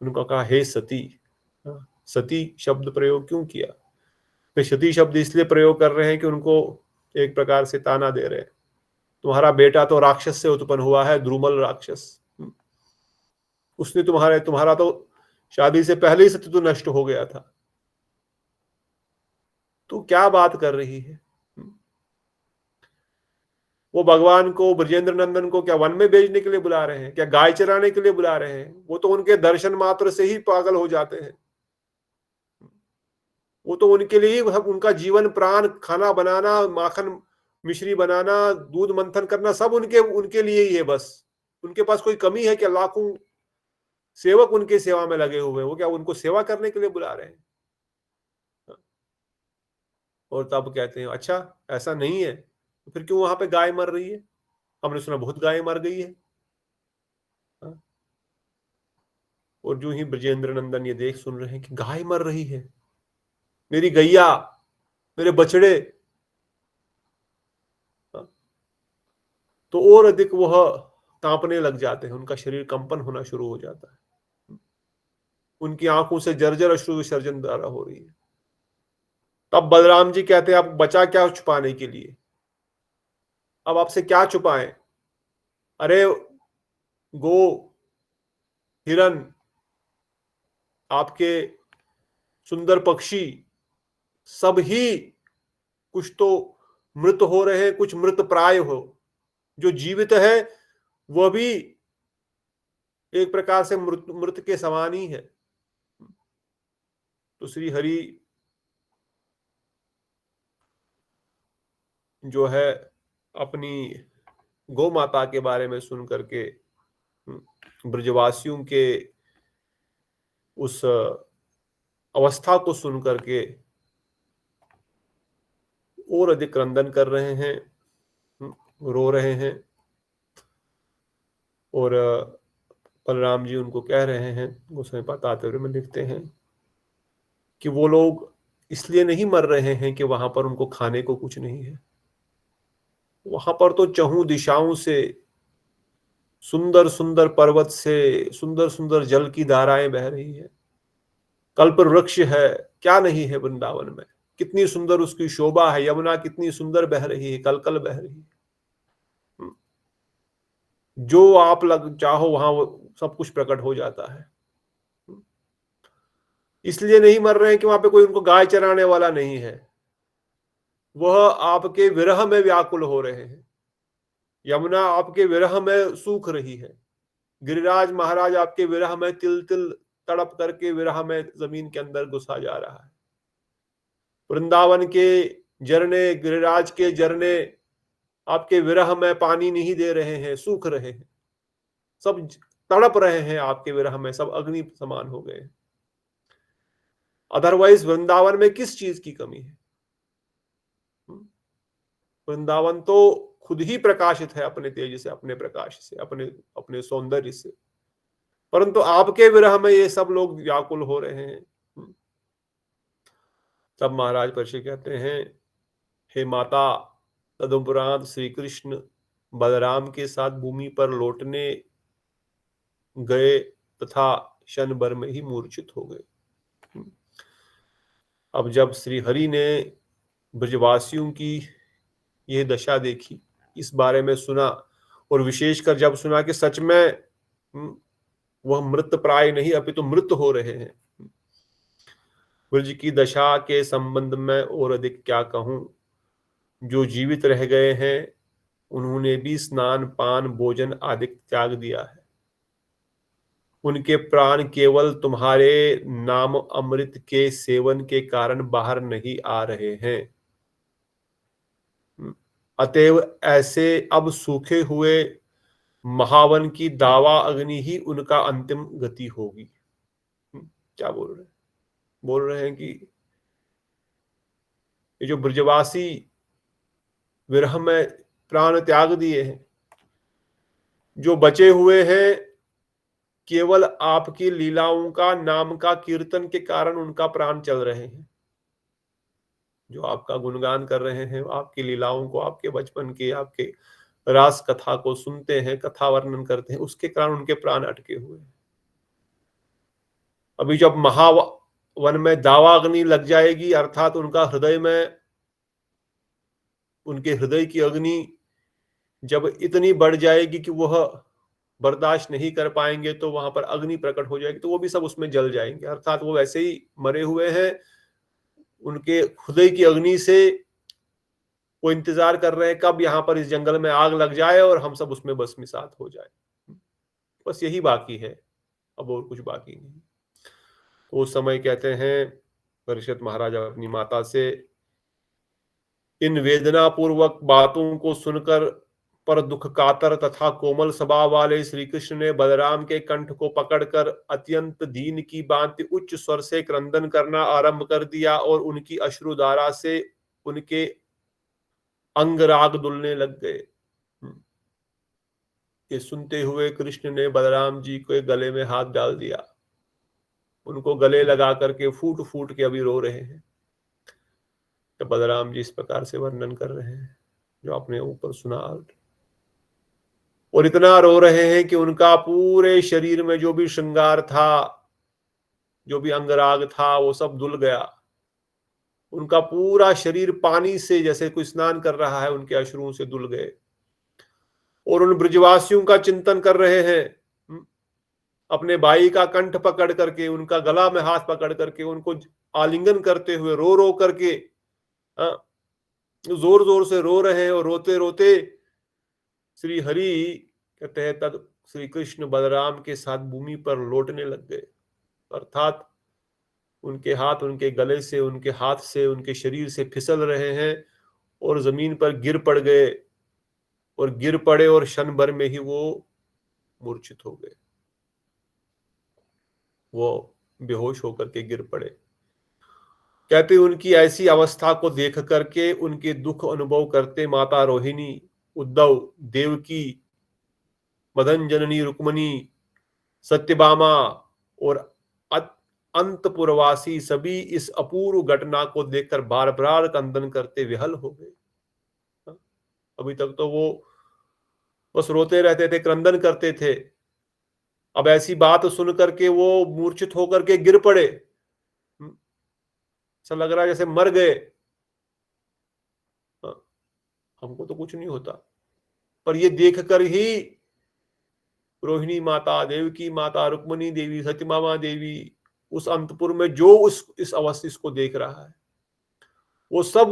उनका कहा हे सती। सती शब्द प्रयोग क्यों किया? वे सती शब्द इसलिए प्रयोग कर रहे हैं कि उनको एक प्रकार से ताना दे रहे हैं, तुम्हारा बेटा तो राक्षस से उत्पन्न हुआ है, द्रुमल राक्षस। उसने तुम्हारा तो शादी से पहले ही सती तो नष्ट हो गया था। तू क्या बात कर रही है? वो भगवान को, ब्रजेंद्र नंदन को क्या वन में भेजने के लिए बुला रहे हैं? क्या गाय चराने के लिए बुला रहे हैं? वो तो उनके दर्शन मात्र से ही पागल हो जाते हैं। वो तो उनके लिए ही उनका जीवन प्राण, खाना बनाना, माखन मिश्री बनाना, दूध मंथन करना, सब उनके लिए ही है। बस उनके पास कोई कमी है क्या? लाखों सेवक उनके सेवा में लगे हुए हैं, वो क्या उनको सेवा करने के लिए बुला रहे हैं? और तब कहते हैं अच्छा ऐसा नहीं है, तो फिर क्यों वहां पे गाय मर रही है? हमने सुना बहुत गाय मर गई है। और जो ही ब्रजेंद्र नंदन ये देख सुन रहे हैं कि गाय मर रही है, मेरी गैया, मेरे बछड़े, तो और अधिक वह कांपने लग जाते हैं, उनका शरीर कंपन होना शुरू हो जाता है, उनकी आंखों से जर्जर अश्रु विसर्जन धारा हो रही है। तब बलराम जी कहते हैं, आप बचा क्या छुपाने के लिए, अब आपसे क्या छुपाएं? अरे गो, हिरन, आपके सुंदर पक्षी, सब ही कुछ तो मृत हो रहे हैं, कुछ मृत प्राय हो, जो जीवित है वह भी एक प्रकार से मृत के समान ही है। तो श्री हरि जो है अपनी गौ माता के बारे में सुन करके ब्रजवासियों के उस अवस्था को सुन करके और अधिक क्रंदन कर रहे हैं, रो रहे हैं, और बलराम जी उनको कह रहे हैं, गोस्वामी पाद तात्पर्य में लिखते हैं कि वो लोग इसलिए नहीं मर रहे हैं कि वहां पर उनको खाने को कुछ नहीं है, वहां पर तो चहुं दिशाओं से सुंदर सुंदर पर्वत से सुंदर सुंदर जल की धाराएं बह रही है, कल्प वृक्ष है, क्या नहीं है वृंदावन में, कितनी सुंदर उसकी शोभा है, यमुना कितनी सुंदर बह रही है, कलकल बह रही है, जो आप लग चाहो वहां सब कुछ प्रकट हो जाता है। इसलिए नहीं मर रहे हैं कि वहां पे कोई उनको गाय चराने वाला नहीं है, वह आपके विरह में व्याकुल हो रहे हैं, यमुना आपके विरह में सूख रही है, गिरिराज महाराज आपके विरह में तिल तिल तड़प करके विरह में जमीन के अंदर घुसा जा रहा है, वृंदावन के झरने, गिरिराज के झरने आपके विरह में पानी नहीं दे रहे हैं, सूख रहे हैं, सब तड़प रहे हैं आपके विरह में, सब अग्नि समान हो गए। अदरवाइज वृंदावन में किस चीज की कमी है? वृंदावन तो खुद ही प्रकाशित है अपने तेज से, अपने प्रकाश से, अपने अपने सौंदर्य से, परंतु आपके विरह में ये सब लोग व्याकुल हो रहे हैं। तब महाराज परीक्षित कहते हैं, हे माता, तदुपरांत श्री कृष्ण बलराम के साथ भूमि पर लौटने गए तथा क्षण भर में ही मूर्छित हो गए। अब जब श्री हरि ने ब्रजवासियों की यह दशा देखी, इस बारे में सुना, और विशेषकर जब सुना कि सच में वह मृत प्राय नहीं अपितु मृत हो रहे हैं, ब्रज की दशा के संबंध में और अधिक क्या कहूं, जो जीवित रह गए हैं उन्होंने भी स्नान पान भोजन आदि त्याग दिया है, उनके प्राण केवल तुम्हारे नाम अमृत के सेवन के कारण बाहर नहीं आ रहे हैं, अतएव ऐसे अब सूखे हुए महावन की दावा अग्नि ही उनका अंतिम गति होगी। क्या बोल रहे हैं? बोल रहे हैं कि ये जो ब्रजवासी विरह में प्राण त्याग दिए हैं, जो बचे हुए हैं, केवल आपकी लीलाओं का नाम का कीर्तन के कारण उनका प्राण चल रहे हैं, जो आपका गुणगान कर रहे हैं, आपकी लीलाओं को, आपके बचपन की, आपके रास कथा को सुनते हैं, कथा वर्णन करते हैं, उसके कारण उनके प्राण अटके हुए हैं। अभी जब महावन में दावाग्नि लग जाएगी, अर्थात उनका हृदय में, उनके हृदय की अग्नि जब इतनी बढ़ जाएगी कि वह बर्दाश्त नहीं कर पाएंगे, तो वहां पर अग्नि प्रकट हो जाएगी, तो वो भी सब उसमें जल जाएंगे, अर्थात वो वैसे ही मरे हुए हैं, उनके हृदय की अग्नि से वो इंतजार कर रहे हैं कब यहां पर इस जंगल में आग लग जाए और हम सब उसमें भस्मीसात हो जाए, बस यही बाकी है, अब और कुछ बाकी नहीं। तो उस समय कहते हैं परीक्षित महाराज अपनी माता से, इन वेदना पूर्वक बातों को सुनकर पर दुख कातर तथा कोमल स्वभाव वाले श्री कृष्ण ने बलराम के कंठ को पकड़कर अत्यंत दीन की भांति उच्च स्वर से क्रंदन करना आरंभ कर दिया, और उनकी अश्रुधारा से उनके अंग राग दुलने लग गए। ये सुनते हुए कृष्ण ने बलराम जी के गले में हाथ डाल दिया, उनको गले लगा करके फूट फूट के अभी रो रहे हैं, तो बलराम जी इस प्रकार से वर्णन कर रहे हैं जो आपने ऊपर सुना, और इतना रो रहे हैं कि उनका पूरे शरीर में जो भी श्रृंगार था, जो भी अंगराग था, वो सब धुल गया। उनका पूरा शरीर पानी से जैसे कोई स्नान कर रहा है, उनके अश्रुओं से धुल गए। और उन ब्रजवासियों का चिंतन कर रहे हैं, अपने भाई का कंठ पकड़ करके, उनका गला में हाथ पकड़ करके, उनको आलिंगन करते हुए रो रो करके, जोर जोर से रो रहे हैं। और रोते रोते श्री हरि कहते हैं तब श्री कृष्ण बलराम के साथ भूमि पर लौटने लग गए, अर्थात उनके हाथ उनके गले से, उनके हाथ से, उनके शरीर से फिसल रहे हैं और जमीन पर गिर पड़ गए, और गिर पड़े और क्षण भर में ही वो मूर्छित हो गए, वो बेहोश होकर के गिर पड़े। कहते उनकी ऐसी अवस्था को देख करके उनके दुख अनुभव करते माता रोहिणी, उद्धव, देवकी, मदन जननी रुक्मणी, सत्यभामा और अंतपुरवासी सभी इस अपूर्व घटना को देखकर बार बार क्रंदन करते विहल हो गए। अभी तक तो वो बस रोते रहते थे, क्रंदन करते थे। अब ऐसी बात सुन करके वो मूर्छित होकर के गिर पड़े, ऐसा लग रहा है जैसे मर गए। हमको तो कुछ नहीं होता, पर ये देखकर ही रोहिणी माता, देवकी माता, रुक्मणी देवी, सत्यभामा देवी उस अंतपुर में जो इस अवस्था को देख रहा है, वो सब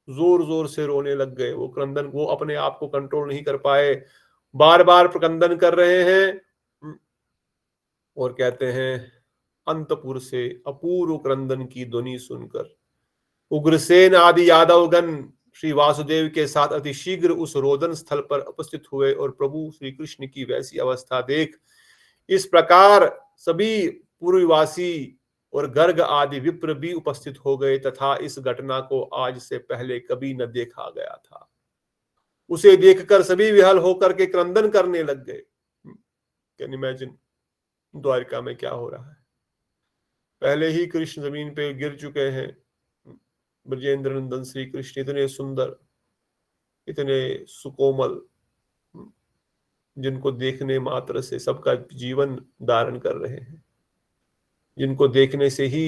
जोर जोर से रोने लग गए। वो क्रंदन, वो अपने आप को कंट्रोल नहीं कर पाए, बार बार प्रकंदन कर रहे हैं और कहते हैं अंतपुर से अपूर्व क्रंदन की ध्वनि सुनकर उग्रसेन आदि यादवगण श्री वासुदेव के साथ अति शीघ्र उस रोदन स्थल पर उपस्थित हुए और प्रभु श्री कृष्ण की वैसी अवस्था देख इस प्रकार सभी पूर्ववासी और गर्ग आदि विप्र भी उपस्थित हो गए तथा इस घटना को आज से पहले कभी न देखा गया था। उसे देखकर सभी विहल होकर के क्रंदन करने लग गए। कैन इमेजिन द्वारिका में क्या हो रहा है। पहले ही कृष्ण जमीन पे गिर चुके हैं, ब्रजेंद्र नंदन श्री कृष्ण इतने सुंदर, इतने सुकोमल, जिनको देखने मात्र से सबका जीवन धारण कर रहे हैं, जिनको देखने से ही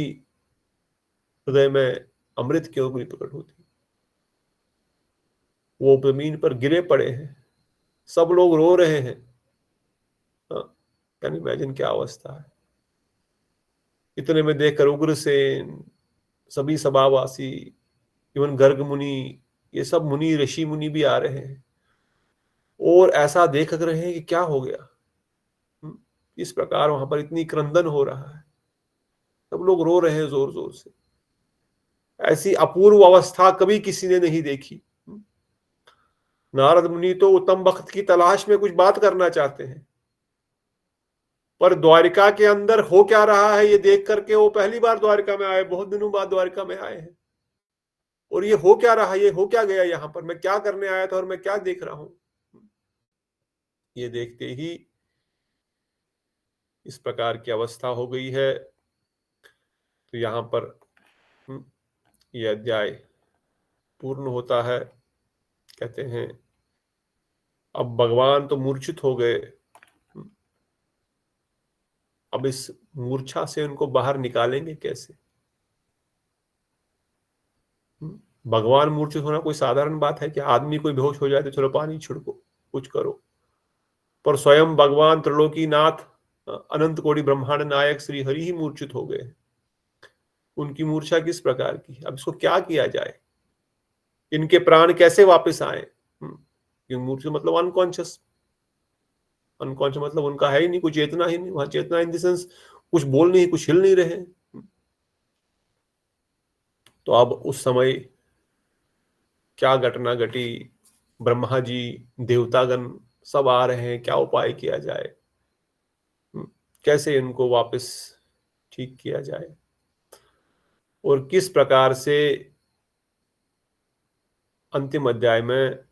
हृदय में अमृत की अग्नि प्रकट होती, वो जमीन पर गिरे पड़े हैं, सब लोग रो रहे हैं। कैन इमेजिन क्या अवस्था है। इतने में देखकर उग्रसेन, सभी सभावासी, इवन गर्ग मुनि, ये सब मुनि, ऋषि मुनि भी आ रहे हैं और ऐसा देख रहे हैं कि क्या हो गया। इस प्रकार वहां पर इतनी क्रंदन हो रहा है, सब लोग रो रहे हैं जोर जोर से। ऐसी अपूर्व अवस्था कभी किसी ने नहीं देखी। नारद मुनि तो उत्तम वक्त की तलाश में कुछ बात करना चाहते हैं, पर द्वारिका के अंदर हो क्या रहा है ये देख करके वो पहली बार द्वारिका में आए, बहुत दिनों बाद द्वारिका में आए हैं, और ये हो क्या रहा है, ये हो क्या गया, यहां पर मैं क्या करने आया था और मैं क्या देख रहा हूं। ये देखते ही इस प्रकार की अवस्था हो गई है। तो यहां पर यह अध्याय पूर्ण होता है। कहते हैं अब भगवान तो मूर्छित हो गए, अब इस मूर्छा से उनको बाहर निकालेंगे कैसे। भगवान मूर्छित होना कोई साधारण बात है कि आदमी कोई बेहोश हो जाए तो चलो पानी छिड़को, कुछ करो, पर स्वयं भगवान त्रिलोकीनाथ, अनंत कोटि ब्रह्मांड नायक श्री हरि ही मूर्छित हो गए। उनकी मूर्छा किस प्रकार की, अब इसको क्या किया जाए, इनके प्राण कैसे वापस आए। मूर्छित मतलब अनकॉन्शियस, अनकॉन्शियस मतलब उनका है ही नहीं, कुछ चेतना ही नहीं वहां। चेतना इन द सेंस कुछ बोल नहीं, कुछ हिल नहीं रहे। तो अब उस समय क्या घटना घटी, ब्रह्मा जी, देवतागण सब आ रहे हैं, क्या उपाय किया जाए, कैसे इनको वापस ठीक किया जाए, और किस प्रकार से अंतिम अध्याय में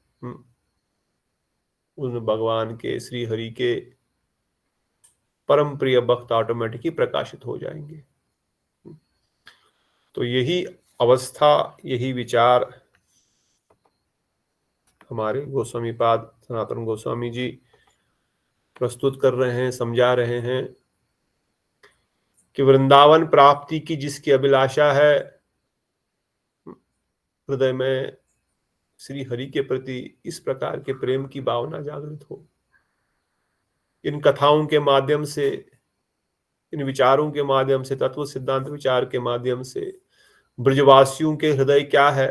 उन भगवान के, श्री हरि के परम प्रिय भक्त ऑटोमेटिक ही प्रकाशित हो जाएंगे। तो यही अवस्था, यही विचार हमारे गोस्वामीपाद सनातन गोस्वामी जी प्रस्तुत कर रहे हैं, समझा रहे हैं कि वृंदावन प्राप्ति की जिसकी अभिलाषा है, हृदय में श्री हरि के प्रति इस प्रकार के प्रेम की भावना जागृत हो, इन कथाओं के माध्यम से, इन विचारों के माध्यम से, तत्व सिद्धांत विचार के माध्यम से ब्रजवासियों के हृदय क्या है,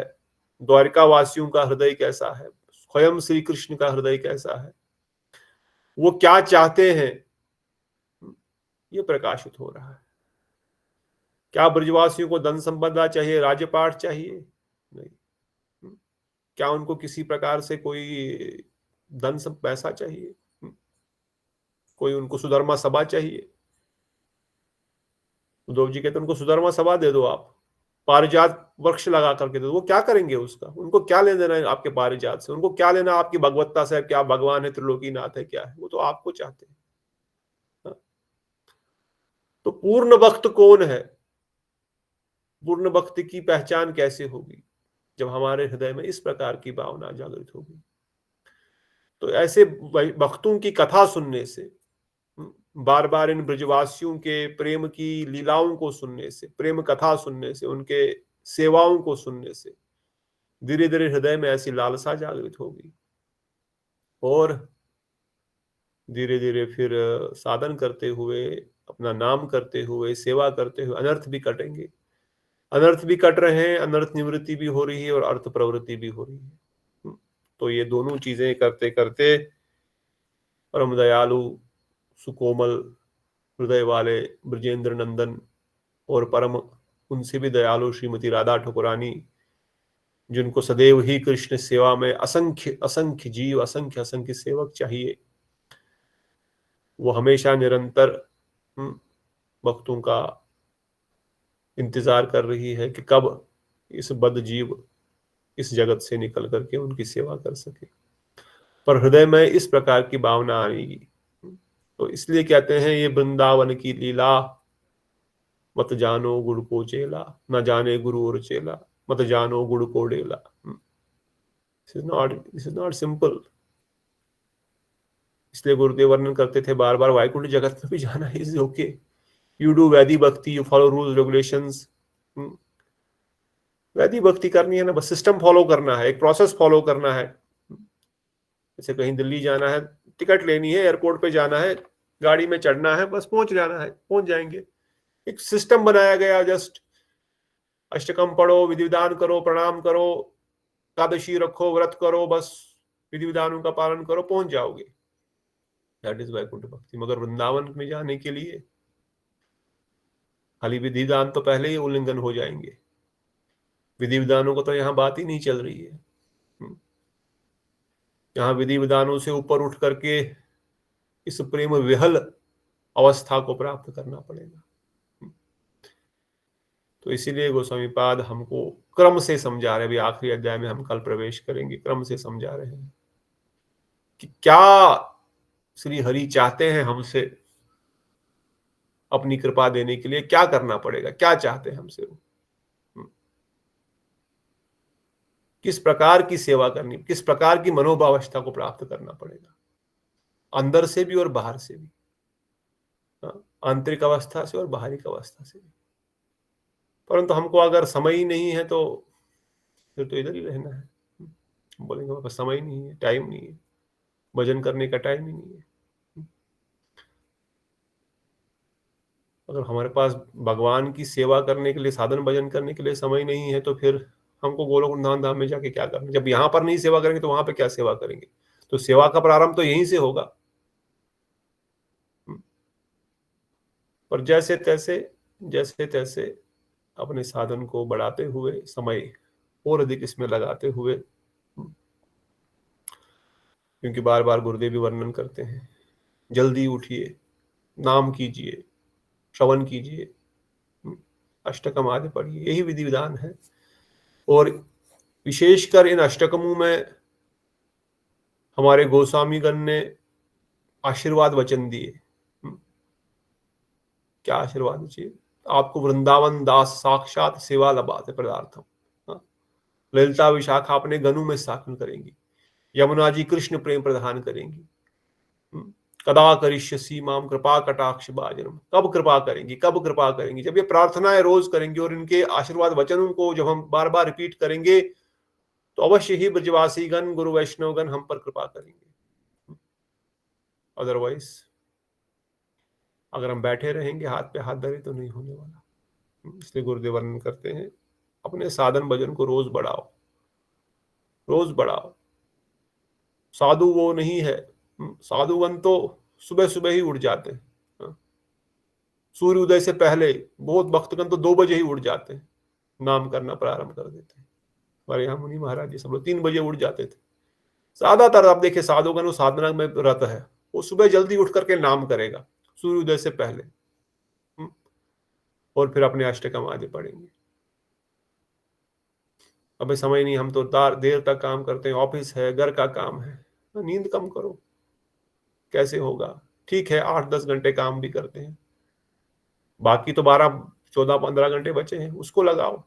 द्वारिका वासियों का हृदय कैसा है, स्वयं श्री कृष्ण का हृदय कैसा है, वो क्या चाहते हैं, ये प्रकाशित हो रहा है। क्या ब्रजवासियों को धन संपदा चाहिए, राज्यपाठ चाहिए? नहीं। क्या उनको किसी प्रकार से कोई धन सब पैसा चाहिए? कोई उनको सुधर्मा सभा चाहिए? उद्धव जी कहते उनको सुधर्मा सभा दे दो, आप पारिजात वृक्ष लगा करके दे दो, वो क्या करेंगे उसका? उनको क्या लेना देना है आपके पारिजात से? उनको क्या लेना आपकी भगवत्ता से? क्या भगवान है, त्रिलोकीनाथ है, क्या है? वो तो आपको चाहते हैं। तो पूर्ण भक्त कौन है? पूर्ण भक्त की पहचान कैसे होगी? जब हमारे हृदय में इस प्रकार की भावना जागृत होगी। तो ऐसे भक्तों की कथा सुनने से, बार बार इन ब्रजवासियों के प्रेम की लीलाओं को सुनने से, प्रेम कथा सुनने से, उनके सेवाओं को सुनने से धीरे धीरे हृदय में ऐसी लालसा जागृत होगी और धीरे धीरे फिर साधन करते हुए, अपना नाम करते हुए, सेवा करते हुए अनर्थ भी कटेंगे। अनर्थ भी कट रहे हैं, अनर्थ निवृत्ति भी हो रही है और अर्थ प्रवृत्ति भी हो रही है। तो ये दोनों चीजें करते करते परम दयालु, सुकोमल हृदय वाले ब्रजेंद्र नंदन और परम उनसे भी दयालु श्रीमती राधा ठकुरानी, जिनको सदैव ही कृष्ण सेवा में असंख्य असंख्य जीव, असंख्य असंख्य सेवक चाहिए, वो हमेशा निरंतर भक्तों का इंतजार कर रही है कि कब इस बद्ध जीव इस जगत से निकल करके उनकी सेवा कर सके। पर हृदय में इस प्रकार की भावना आएगी। तो इसलिए कहते हैं ये वृंदावन की लीला, मत जानो गुड़ को चेला, न जाने गुरु और चेला, मत जानो गुड़ को डेला। This is not simple. इसलिए गुरुदेव वर्णन करते थे बार बार, वैकुंठ जगत में भी जाना इज ओके, यू डू वैदी भक्ति, यू फॉलो रूल्स रेगुलेशंस। वैदी भक्ति करनी है ना, बस सिस्टम फॉलो करना है, एक प्रोसेस फॉलो करना है। जैसे कहीं दिल्ली जाना है, टिकट लेनी है, एयरपोर्ट पे जाना है, गाड़ी में चढ़ना है, बस पहुंच जाना है, पहुंच जाएंगे। एक सिस्टम बनाया गया, जस्ट अष्टकम पढ़ो, विधि विधान करो, प्रणाम करो, एकादशी रखो, व्रत करो, बस विधि विधानों का पालन करो, पहुंच जाओगे। दैट इज वैकुंठ भक्ति। मगर वृंदावन में जाने के लिए खाली विधि विधान तो पहले ही उल्लंघन हो जाएंगे। विधि विधानों को तो यहाँ बात ही नहीं चल रही है। यहाँ विधि विधानों से ऊपर उठ करके इस प्रेम विहल अवस्था को प्राप्त करना पड़ेगा। तो इसीलिए गोस्वामी पाद हमको क्रम से समझा रहे हैं। अभी आखिरी अध्याय में हम कल प्रवेश करेंगे, क्रम से समझा रहे हैं कि क्या श्री हरि चाहते हैं हमसे, अपनी कृपा देने के लिए क्या करना पड़ेगा, क्या चाहते हैं हमसे, वो किस प्रकार की सेवा करनी, किस प्रकार की मनोभावस्था को प्राप्त करना पड़ेगा, अंदर से भी और बाहर से भी, आंतरिक अवस्था से और बाहरी अवस्था से भी। परंतु हमको अगर समय ही नहीं है तो फिर तो इधर ही रहना है। बोलेंगे मेरे पास समय नहीं है, टाइम नहीं है, भजन करने का टाइम ही नहीं है। अगर हमारे पास भगवान की सेवा करने के लिए, साधन भजन करने के लिए समय नहीं है तो फिर हमको गोलोक वृंदावन धाम में जाके क्या करना? जब यहाँ पर नहीं सेवा करेंगे तो वहां पे क्या सेवा करेंगे? तो सेवा का प्रारंभ तो यहीं से होगा। पर जैसे तैसे अपने साधन को बढ़ाते हुए, समय और अधिक इसमें लगाते हुए, क्योंकि बार बार गुरुदेव भी वर्णन करते हैं, जल्दी उठिए, नाम कीजिए, श्रवण कीजिए, अष्टकम आदि पढ़िए, यही विधि विधान है। और विशेषकर इन अष्टकमों में हमारे गोस्वामीगण ने आशीर्वाद वचन दिए। क्या आशीर्वाद चाहिए? आपको वृंदावन दास साक्षात सेवा लभाते पदार्थम। ललिता विशाखा अपने गनु में स्थापन करेंगी, यमुना जी कृष्ण प्रेम प्रदान करेंगी। कदा करिष्यसि माम कृपा कटाक्ष भाजनम, कब कृपा करेंगी, कब कृपा करेंगी? जब ये प्रार्थनाएं रोज करेंगी और इनके आशीर्वाद वचनों को जब हम बार बार रिपीट करेंगे तो अवश्य ही ब्रजवासी गण, गुरु वैष्णव गण हम पर कृपा करेंगे। अदरवाइज अगर हम बैठे रहेंगे हाथ पे हाथ धरे तो नहीं होने वाला। इसलिए गुरुदेव वर्णन करते हैं अपने साधन भजन को रोज बढ़ाओ, रोज बढ़ाओ। साधु वो नहीं है, साधुगण तो सुबह सुबह ही उठ जाते हैं, सूर्य उदय से पहले। बहुत भक्तगण तो 2 बजे ही उठ जाते हैं, नाम करना प्रारंभ कर देते हैं। हमारे यहाँ मुनि महाराज जी सब लोग 3 बजे उठ जाते थे। ज्यादातर आप देखिए साधुगण वो साधना में रत है, वो सुबह जल्दी उठ करके नाम करेगा सूर्य उदय से पहले, और फिर अपने अष्टकम आदि पढ़ेंगे। अबे समय नहीं, हम तो देर तक काम करते हैं, ऑफिस है, घर का काम है, नींद कम करो। कैसे होगा? ठीक है 8-10 घंटे काम भी करते हैं, बाकी तो 12-14-15 घंटे बचे हैं, उसको लगाओ।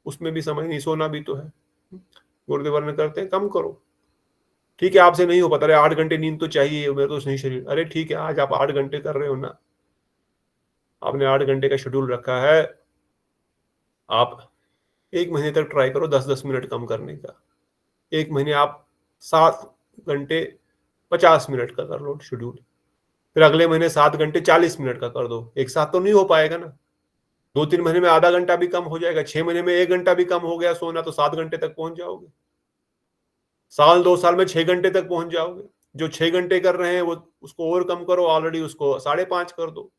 उसमें भी समय नहीं, सोना भी तो है। गुरुदेव वर्णन करते हैं कम करो। ठीक है आपसे नहीं हो पाता, अरे 8 घंटे नींद तो चाहिए, मेरे तो नहीं शरीर। अरे ठीक है आज आप 8 घंटे कर रहे हो ना, आपने 8 घंटे का शेड्यूल रखा है, आप 1 महीने तक ट्राई करो 10-10 मिनट कम करने का। 1 महीने आप 7 घंटे 50 मिनट का कर लो शेड्यूल, फिर अगले महीने 7 घंटे 40 मिनट का कर दो। एक साथ तो नहीं हो पाएगा ना, 2-3 महीने में आधा घंटा भी कम हो जाएगा, 6 महीने में 1 घंटा भी कम हो गया सोना तो 7 घंटे तक पहुंच जाओगे। साल 2 साल में 6 घंटे तक पहुंच जाओगे। जो 6 घंटे कर रहे हैं वो उसको और कम करो, ऑलरेडी उसको 5.5 कर दो।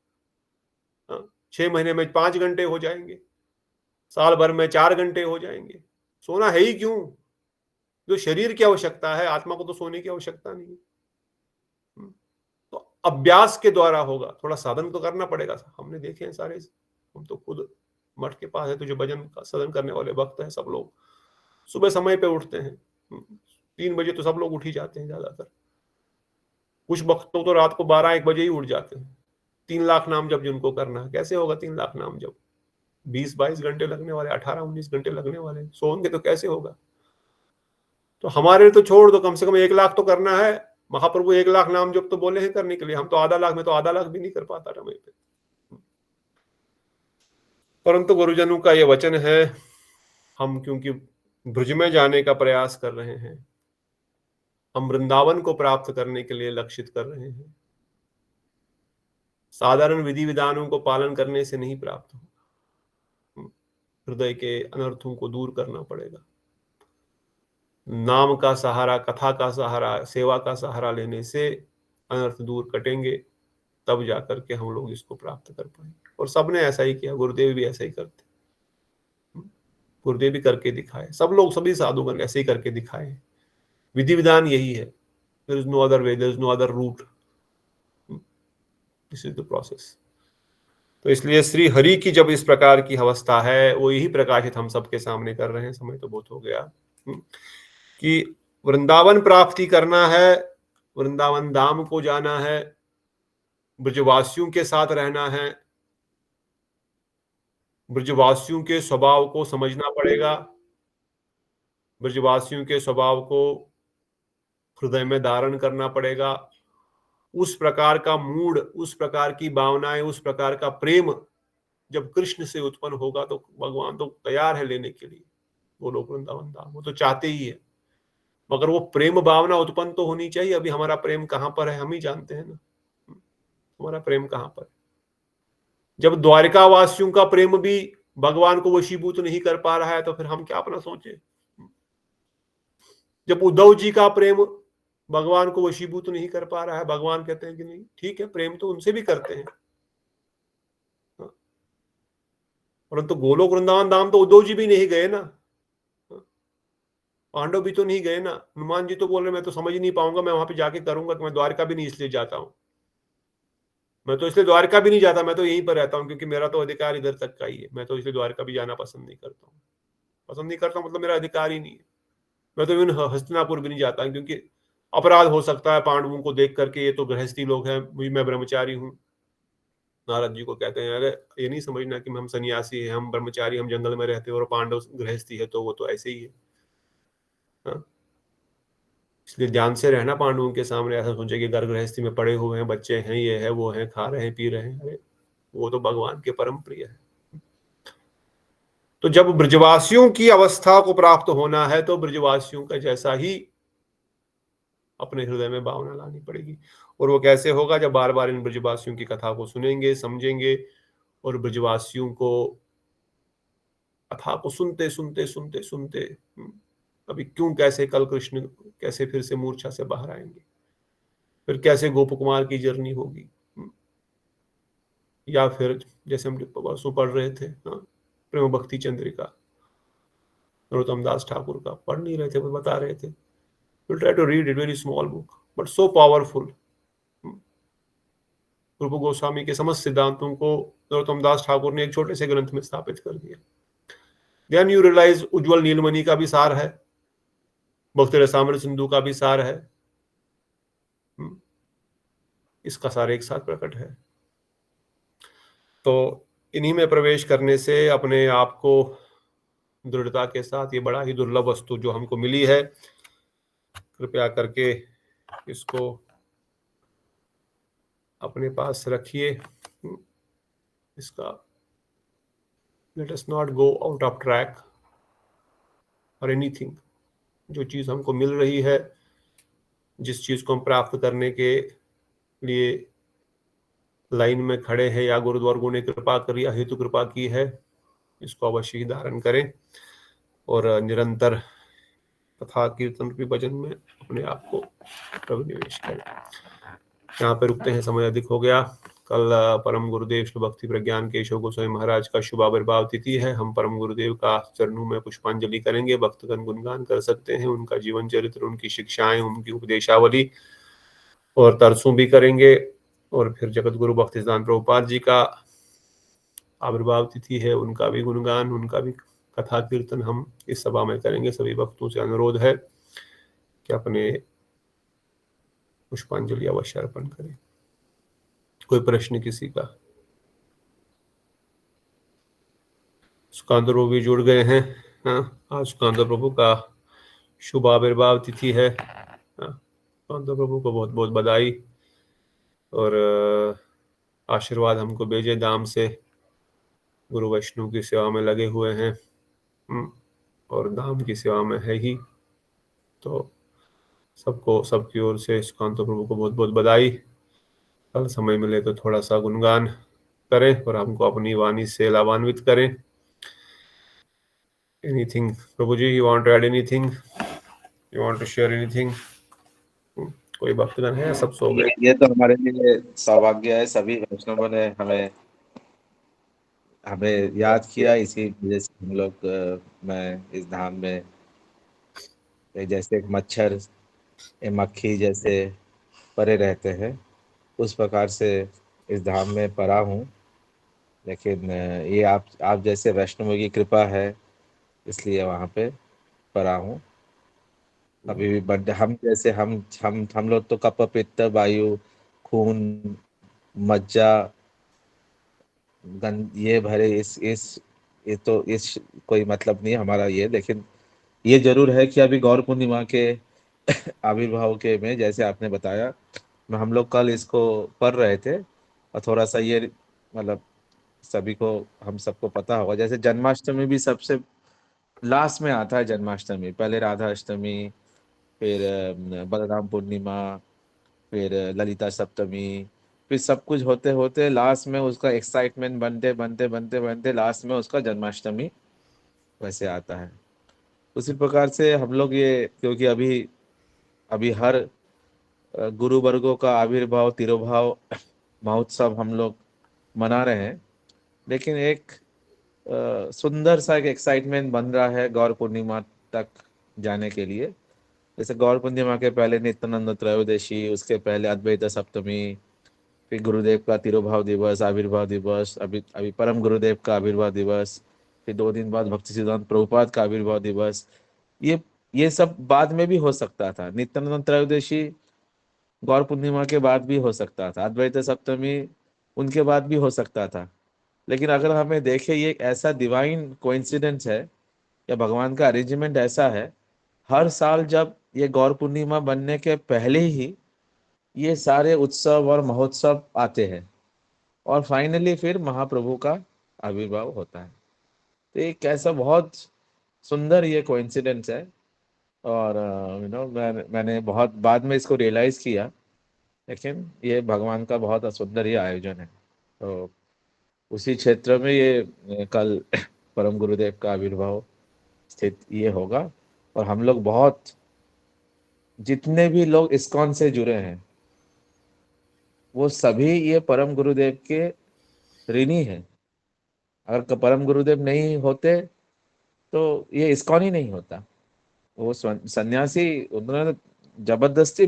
6 महीने में 5 घंटे हो जाएंगे, साल भर में 4 घंटे हो जाएंगे। सोना है ही क्यों? जो शरीर की आवश्यकता है, आत्मा को तो सोने की आवश्यकता नहीं है। तो अभ्यास के द्वारा होगा, थोड़ा साधन तो करना पड़ेगा। हमने देखे हैं सारे, हम तो खुद मठ के पास है तो जो भजन का साधन करने वाले भक्त हैं सब लोग सुबह समय पे उठते हैं। 3 बजे तो सब लोग उठ ही जाते हैं ज्यादातर। कुछ भक्तों तो रात को 12-1 बजे ही उठ जाते हैं। 3 लाख नाम जब जिनको करना है, कैसे होगा 3 लाख नाम जब? 20-22 घंटे लगने वाले, 18-19 घंटे लगने वाले, सोएंगे तो कैसे होगा? तो हमारे तो छोड़ दो, कम से कम 1 लाख तो करना है। महाप्रभु 1 लाख नाम जब तो बोले हैं करने के लिए, हम तो आधा लाख में तो आधा लाख भी नहीं कर पाता समय पे। परंतु गुरुजनों का ये वचन है, हम क्योंकि ब्रज में जाने का प्रयास कर रहे हैं, हम वृंदावन को प्राप्त करने के लिए लक्षित कर रहे हैं। साधारण विधि विधानों को पालन करने से नहीं प्राप्त होगा, हृदय के अनर्थों को दूर करना पड़ेगा। नाम का सहारा, कथा का सहारा, सेवा का सहारा लेने से अनर्थ दूर कटेंगे, तब जाकर के हम लोग इसको प्राप्त कर पाएंगे। और सबने ऐसा ही किया, गुरुदेव भी ऐसा ही करते, गुरुदेव भी करके दिखाए, सब लोग, सभी साधुगण ऐसे ही करके दिखाए। विधि विधान यही है, there is no other way, there is no other route, this is the process. तो इसलिए श्री हरि की जब इस प्रकार की अवस्था है, वो यही प्रकाशित हम सबके सामने कर रहे हैं। समय तो बहुत हो गया कि वृंदावन प्राप्ति करना है, वृंदावन धाम को जाना है, ब्रजवासियों के साथ रहना है, ब्रजवासियों के स्वभाव को समझना पड़ेगा, ब्रजवासियों के स्वभाव को हृदय में धारण करना पड़ेगा। उस प्रकार का मूड, उस प्रकार की भावनाएं, उस प्रकार का प्रेम जब कृष्ण से उत्पन्न होगा तो भगवान तो तैयार है लेने के लिए। वो लोग वृंदावन धाम, वो तो चाहते ही है, मगर वो प्रेम भावना उत्पन्न तो होनी चाहिए। अभी हमारा प्रेम कहां पर है हम ही जानते हैं ना, हमारा प्रेम कहां पर। जब द्वारिका वासियों का प्रेम भी भगवान को वशीभूत नहीं कर पा रहा है तो फिर हम क्या अपना सोचे। जब उद्धव जी का प्रेम भगवान को वशीभूत नहीं कर पा रहा है, भगवान कहते हैं कि नहीं ठीक है, प्रेम तो उनसे भी करते हैं, परंतु गोलोक वृंदावन धाम तो उद्धव जी भी नहीं गए ना, पांडव भी तो नहीं गए ना। हनुमान जी तो बोल रहे मैं तो समझ नहीं पाऊंगा, मैं वहां पे जाके करूंगा, तो मैं द्वारका भी नहीं इसलिए जाता हूं, मैं तो इसलिए द्वारका भी नहीं जाता, मैं तो यहीं पर रहता हूँ क्योंकि मेरा तो अधिकार इधर तक का ही है। मैं तो इसलिए द्वारका भी जाना पसंद नहीं करता हूँ, पसंद नहीं करता मतलब मेरा अधिकार ही नहीं है। मैं तो इवन हस्तिनापुर भी नहीं जाता क्योंकि अपराध हो सकता है पांडवों को देख करके, ये तो गृहस्थी लोग हैं, मैं ब्रह्मचारी हूँ, नारद जी को कहते हैं, अरे ये नहीं समझना कि हम सन्यासी हैं, हम ब्रह्मचारी, हम जंगल में रहते हैं और पांडव गृहस्थी है, तो वो तो ऐसे ही है। हाँ? इसलिए ध्यान से रहना पांडवों के सामने, ऐसा सोचे कि घर गृहस्थी में पड़े हुए हैं, बच्चे हैं, ये है वो है, खा रहे हैं पी रहे हैं, अरे वो तो भगवान के परम प्रिय है। तो जब ब्रजवासियों की अवस्था को प्राप्त होना है तो ब्रजवासियों का जैसा ही अपने हृदय में भावना लानी पड़ेगी। और वो कैसे होगा? जब बार बार इन ब्रजवासियों की कथा को सुनेंगे, समझेंगे और ब्रजवासियों को कथा को सुनते सुनते सुनते सुनते अभी क्यों कैसे कल कृष्ण कैसे फिर से मूर्छा से बाहर आएंगे, फिर कैसे गोप कुमार की जर्नी होगी, या फिर जैसे हम परसों पढ़ रहे थे प्रेम भक्ति चंद्रिका, नरोत्तम दास ठाकुर का, पढ़ नहीं रहे थे, वो बता रहे थे। We'll try to read it, very small book, but so powerful. रूप गोस्वामी के समस्त सिद्धांतों को नरोत्तम दास ठाकुर ने एक छोटे से ग्रंथ में स्थापित कर दिया। Then you realize उज्जवल नीलमणि का भी सार है, भक्ति रसामृत सिंधु का भी सार है, इसका सार एक साथ प्रकट है। तो इन्हीं में प्रवेश करने से अपने आप को दृढ़ता के साथ, ये बड़ा ही दुर्लभ वस्तु जो हमको मिली है, कृपया करके इसको अपने पास रखिए। इसका let us not go out of track और एनीथिंग। जो चीज हमको मिल रही है, जिस चीज को हम प्राप्त करने के लिए लाइन में खड़े हैं या गुरुद्वार ने कृपा करी, हेतु कृपा की है, इसको अवश्य ही धारण करें और निरंतर कथा कीर्तन की भजन में अपने आप को प्रविनिवेश करें। यहाँ पे रुकते हैं, समय अधिक हो गया। कल परम गुरुदेव श्री भक्ति प्रज्ञान केशव गोस्वामी महाराज का शुभ आविर्भाव तिथि है। हम परम गुरुदेव का चरणों में पुष्पांजलि करेंगे, भक्तगण गुणगान कर सकते हैं, उनका जीवन चरित्र, उनकी शिक्षाएं, उनकी उपदेशावली और तरसों भी करेंगे। और फिर जगत गुरु भक्ति सिद्धांत प्रभुपाद जी का आविर्भाव तिथि है, उनका भी गुणगान, उनका भी कथा कीर्तन हम इस सभा में करेंगे। सभी भक्तों से अनुरोध है कि अपने पुष्पांजलि अवश्य अर्पण करें। कोई प्रश्न किसी का? सुकांत प्रभु भी जुड़ गए हैं। आज सुकांत प्रभु का शुभ आविर्भाव तिथि है। सुकांत प्रभु को बहुत बहुत बधाई और आशीर्वाद हमको भेजे। दाम से गुरु वैष्णव की सेवा में लगे हुए हैं और धाम की सेवा में है ही, तो सबको, सबकी ओर से सुकांत प्रभु को बहुत बहुत बधाई। कल समय मिले तो थोड़ा सा गुणगान करें और हमको अपनी वाणी से लाभान्वित करें। Anything Prabhu ji, you want to add anything, you want to share anything? कोई भक्तगण है? सब सो गए? ये तो हमारे लिए सौभाग्य है, सभी वैष्णवों ने हमें याद किया, इसी वजह से हम लोग मैं इस धाम में जैसे एक मच्छर मक्खी जैसे परे रहते हैं, उस प्रकार से इस धाम में परा हूँ। लेकिन ये आप जैसे वैष्णवों की कृपा है, इसलिए वहाँ पे परा हूँ। अभी भी बट हम जैसे हम लोग तो कफ पित्त वायु खून मज्जा गंद ये भरे ये तो इस कोई मतलब नहीं हमारा ये। लेकिन ये जरूर है कि अभी गौर पूर्णिमा के आविर्भाव के में जैसे आपने बताया, हम लोग कल इसको पढ़ रहे थे और थोड़ा सा ये मतलब सभी को, हम सबको पता होगा, जैसे जन्माष्टमी भी सबसे लास्ट में आता है। जन्माष्टमी पहले राधा अष्टमी, फिर बलराम पूर्णिमा, फिर ललिता सप्तमी, फिर सब कुछ होते होते लास्ट में उसका एक्साइटमेंट बनते बनते बनते बनते लास्ट में उसका जन्माष्टमी वैसे आता है। उसी प्रकार से हम लोग ये, क्योंकि अभी हर गुरु वर्गों का आविर्भाव तिरुभाव महोत्सव हम लोग मना रहे हैं, लेकिन एक सुंदर सा एक एक्साइटमेंट बन रहा है गौर पूर्णिमा तक जाने के लिए। जैसे गौर पूर्णिमा के पहले नित्यानंद त्रयोदशी, उसके पहले अद्वैत सप्तमी, फिर गुरुदेव का तिरुभाव दिवस, आविर्भाव दिवस, अभी परम गुरुदेव का आविर्भाव दिवस, फिर 2 दिन बाद भक्ति सिद्धांत प्रभुपाद का आविर्भाव दिवस। ये सब बाद में भी हो सकता था। नित्यानंद त्रयोदशी गौर पूर्णिमा के बाद भी हो सकता था। अद्वैत सप्तमी उनके बाद भी हो सकता था। लेकिन अगर हमें देखें, ये एक ऐसा डिवाइन कोइंसिडेंस है या भगवान का अरेंजमेंट ऐसा है, हर साल जब ये गौर पूर्णिमा बनने के पहले ही ये सारे उत्सव और महोत्सव आते हैं और फाइनली फिर महाप्रभु का आविर्भाव होता है। तो ये कैसा बहुत सुंदर ये कोइंसिडेंस है। और मैंने बहुत बाद में इसको रियलाइज किया, लेकिन ये भगवान का बहुत सुंदर ये आयोजन है। तो उसी क्षेत्र में ये कल परम गुरुदेव का आविर्भाव स्थित ये होगा। और हम लोग बहुत, जितने भी लोग इस्कॉन से जुड़े हैं वो सभी ये परम गुरुदेव के ऋणी हैं। अगर परम गुरुदेव नहीं होते तो ये इस्कॉन ही नहीं होता। वो सन्यासी, उन्होंने जबरदस्ती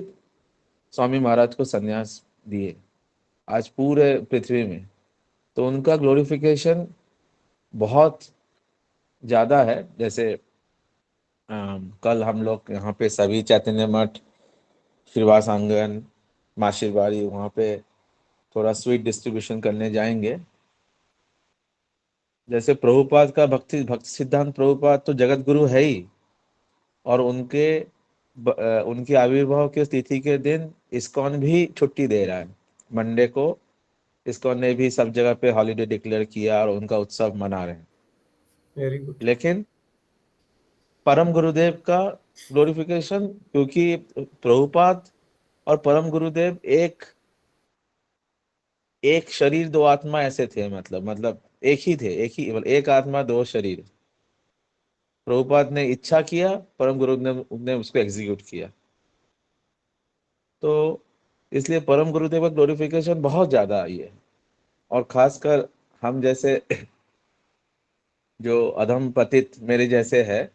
स्वामी महाराज को सन्यास दिए आज पूरे पृथ्वी में। तो उनका ग्लोरिफिकेशन बहुत ज़्यादा है। जैसे कल हम लोग यहाँ पे सभी चैतन्य मठ, श्रीवास आंगन, माशिरबाड़ी, वहाँ पे थोड़ा स्वीट डिस्ट्रीब्यूशन करने जाएंगे। जैसे प्रभुपाद का भक्ति सिद्धांत प्रभुपाद तो जगत गुरु है ही, और उनके आविर्भाव के तिथि के दिन इस्कॉन भी छुट्टी दे रहा है। मंडे को इस्कॉन ने भी सब जगह पे हॉलीडे डिक्लेयर किया और उनका उत्सव मना रहे हैं। Very good. लेकिन परम गुरुदेव का ग्लोरिफिकेशन, क्योंकि प्रभुपाद और परम गुरुदेव एक शरीर दो आत्मा ऐसे थे, मतलब एक ही थे, एक आत्मा दो शरीर। प्रभुपाद ने इच्छा किया, परम गुरु ने उसको एग्जीक्यूट किया। तो इसलिए परम गुरुदेव का ग्लोरिफिकेशन बहुत ज्यादा आई है। और खासकर हम जैसे जो अधम पतित मेरे जैसे है,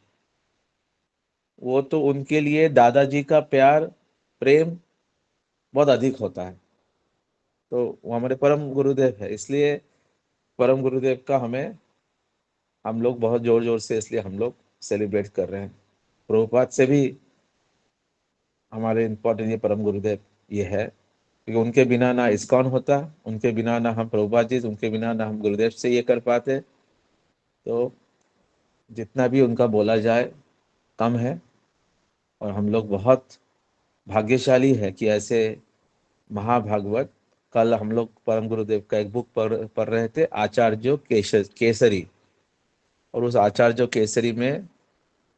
वो तो उनके लिए दादाजी का प्यार, प्रेम बहुत अधिक होता है। तो वो हमारे परम गुरुदेव है, इसलिए परम गुरुदेव का हम लोग बहुत जोर जोर से इसलिए हम लोग सेलिब्रेट कर रहे हैं। प्रभुपाद से भी हमारे इम्पोर्टेंट ये परम गुरुदेव ये है, क्योंकि उनके बिना ना इस्कॉन होता, उनके बिना ना हम प्रभुपाद जी, उनके बिना ना हम गुरुदेव से ये कर पाते। तो जितना भी उनका बोला जाए कम है। और हम लोग बहुत भाग्यशाली है कि ऐसे महाभागवत, कल हम लोग परम गुरुदेव का एक बुक पढ़ रहे थे, आचार्य केसरी। और उस आचार्य केसरी में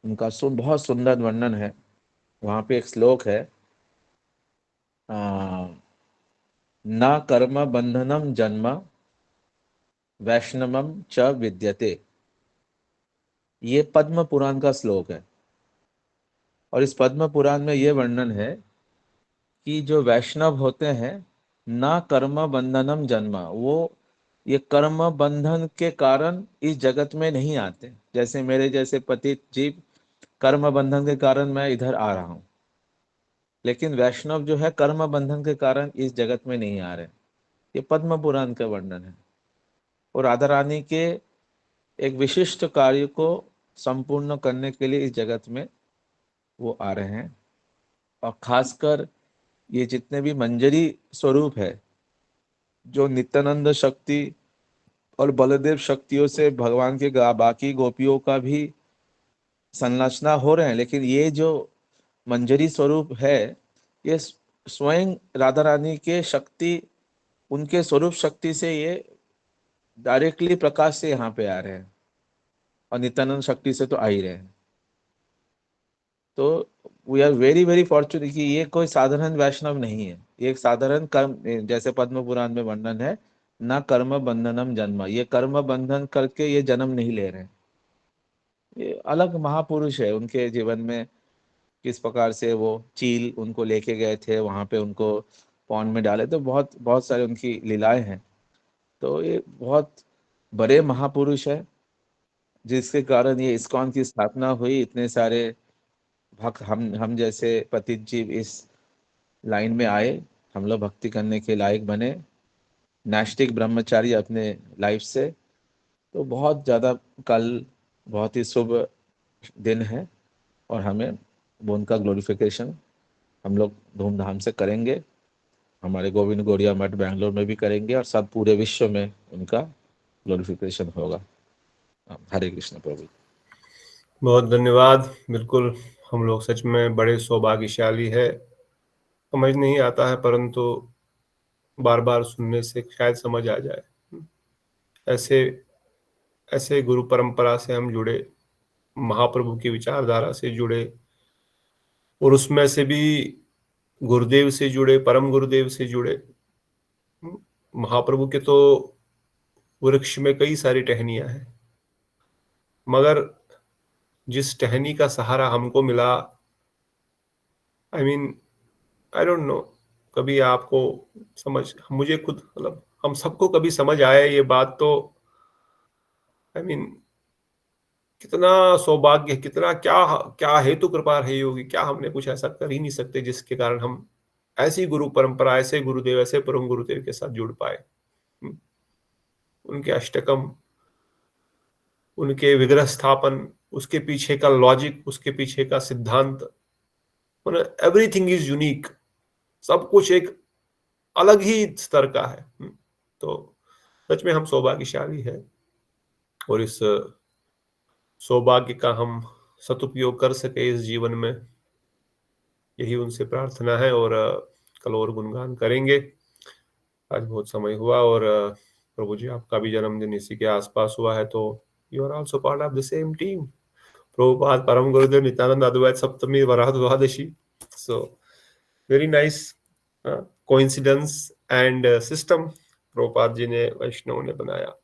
उनका बहुत सुंदर वर्णन है। वहाँ पे एक श्लोक है, न कर्म बंधनम जन्म वैष्णवम च विद्यते। ये पद्म पुराण का श्लोक है। और इस पद्म पुराण में ये वर्णन है कि जो वैष्णव होते हैं, ना कर्म बंधनम जन्मा, वो ये कर्म बंधन के कारण इस जगत में नहीं आते। जैसे मेरे जैसे पतित जीव कर्म बंधन के कारण मैं इधर आ रहा हूँ, लेकिन वैष्णव जो है कर्म बंधन के कारण इस जगत में नहीं आ रहे। ये पद्म पुराण का वर्णन है। और राधा रानी के एक विशिष्ट कार्य को संपूर्ण करने के लिए इस जगत में वो आ रहे हैं। और खासकर ये जितने भी मंजरी स्वरूप है, जो नित्यानंद शक्ति और बलदेव शक्तियों से भगवान के बाकी गोपियों का भी संरचना हो रहे हैं, लेकिन ये जो मंजरी स्वरूप है, ये स्वयं राधा रानी के शक्ति, उनके स्वरूप शक्ति से ये डायरेक्टली प्रकाश से यहाँ पे आ रहे हैं, और नित्यानंद शक्ति से तो आ ही रहे हैं। तो we are very very fortunate कि ये कोई साधारण वैष्णव नहीं है। ये एक साधारण कर्म, जैसे पद्म पुराण में वर्णन है, ना कर्म बंधनम जन्म, ये कर्म बंधन करके ये जन्म नहीं ले रहे हैं। ये अलग महापुरुष है। उनके जीवन में किस प्रकार से वो चील उनको लेके गए थे, वहां पे उनको पौंड में डाले, तो बहुत बहुत सारे उनकी लीलाएं हैं। तो ये बहुत बड़े महापुरुष है, जिसके कारण ये इस्कॉन की स्थापना हुई। इतने सारे भक्त, हम जैसे पतित जीव इस लाइन में आए, हम लोग भक्ति करने के लायक बने, नैष्टिक ब्रह्मचारी अपने लाइफ से। तो बहुत ज़्यादा कल बहुत ही शुभ दिन है, और हमें वो उनका ग्लोरिफिकेशन हम लोग धूमधाम से करेंगे। हमारे गोविंद गौड़िया मठ बैंगलोर में भी करेंगे और सब पूरे विश्व में उनका ग्लोरिफिकेशन होगा। हरे कृष्ण प्रभु। बहुत धन्यवाद। बिल्कुल, हम लोग सच में बड़े सौभाग्यशाली है। समझ नहीं आता है, परंतु बार बार सुनने से शायद समझ आ जाए। ऐसे ऐसे गुरु परंपरा से हम जुड़े, महाप्रभु की विचारधारा से जुड़े, और उसमें से भी गुरुदेव से जुड़े, परम गुरुदेव से जुड़े। महाप्रभु के तो वृक्ष में कई सारी टहनियां हैं, मगर जिस टहनी का सहारा हमको मिला, I mean I don't know, कभी आपको समझ, मुझे खुद, मतलब हम सबको कभी समझ आए ये बात, तो आई मीन कितना सौभाग्य, कितना क्या क्या हेतु कृपा रही होगी। क्या हमने कुछ ऐसा कर ही नहीं सकते जिसके कारण हम ऐसी गुरु परंपरा, ऐसे गुरुदेव, ऐसे परम गुरुदेव के साथ जुड़ पाए। उनके अष्टकम, उनके विग्रह स्थापन, उसके पीछे का लॉजिक, उसके पीछे का सिद्धांत, एवरीथिंग इज यूनिक। सब कुछ एक अलग ही स्तर का है। तो सच में हम सौभाग्यशाली है, और इस सौभाग्य का हम सदुपयोग कर सके इस जीवन में, यही उनसे प्रार्थना है। और कल और गुणगान करेंगे। आज बहुत समय हुआ, और प्रभु जी आपका भी जन्मदिन इसी के आसपास हुआ है, तो you are also part of the same team. Prabhupada, परम गुरुदेव Nityananda Advaita Saptami Varaha Dwadashi. So very nice coincidence and system Prabhupada ji ने, वैष्णव ने बनाया।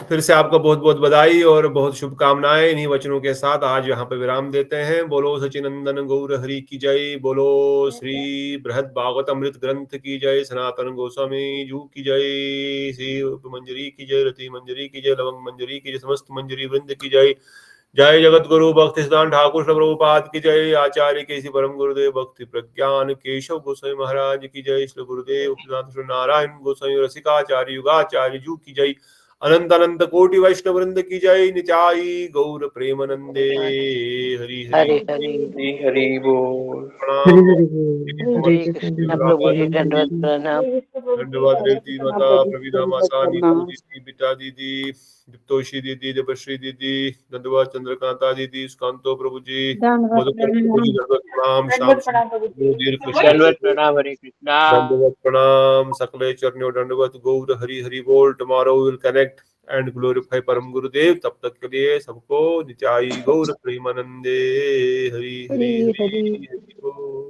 फिर से आपको बहुत बहुत बधाई और बहुत शुभकामनाएं। इन्हीं वचनों के साथ आज यहाँ पे विराम देते हैं। बोलो सचिनंदन गौर हरि की जय, बोलो श्री बृहद भागवत अमृत ग्रंथ की जय, सनातन गोस्वामी जू की जय, श्री मंजरी की जय, रति मंजरी की जय, लवंग मंजरी की जय, समस्त मंजरी वृंद की जय। जय जगत गुरु भक्ति सिद्धांत ठाकुर प्रभुपाद की जय। आचार्य केसी परम गुरुदेव भक्ति प्रज्ञान केशव गोस्वामी महाराज की जय। श्री गुरुदेव श्री नारायण गोस्वामी रसिकाचार्य युगाचार्य जू की जय। अनंत अनंत कोटि वैष्णव वृंद की जय। नित्याई गौर प्रेमानंदे। हरि हरि हरे हरे हरि हरि बोल। प्रणाम। हरे कृष्ण प्रभु जी, दंडवत प्रणाम। धन्यवाद रेवती माता, प्रवीणा माता, नीतू दीदी, बिटा दीदी, दीप्तोषी दीदी, देवश्री दीदी, धन्यवाद चंद्रकांता दीदी, सुकांतो प्रभु जी, मधुकर प्रभु जी, धन्यवाद प्रणाम। श्याम दंडवत प्रणाम। हरे कृष्णा। दंडवत प्रणाम। सकले चरणों दंडवत। गौर हरि हरि बोल। Tomorrow will connect and glorify परम गुरुदेव। तब तक के लिए सबको नित्याई गौर प्रेमानंदे। हरि हरि हरि हरि बोल।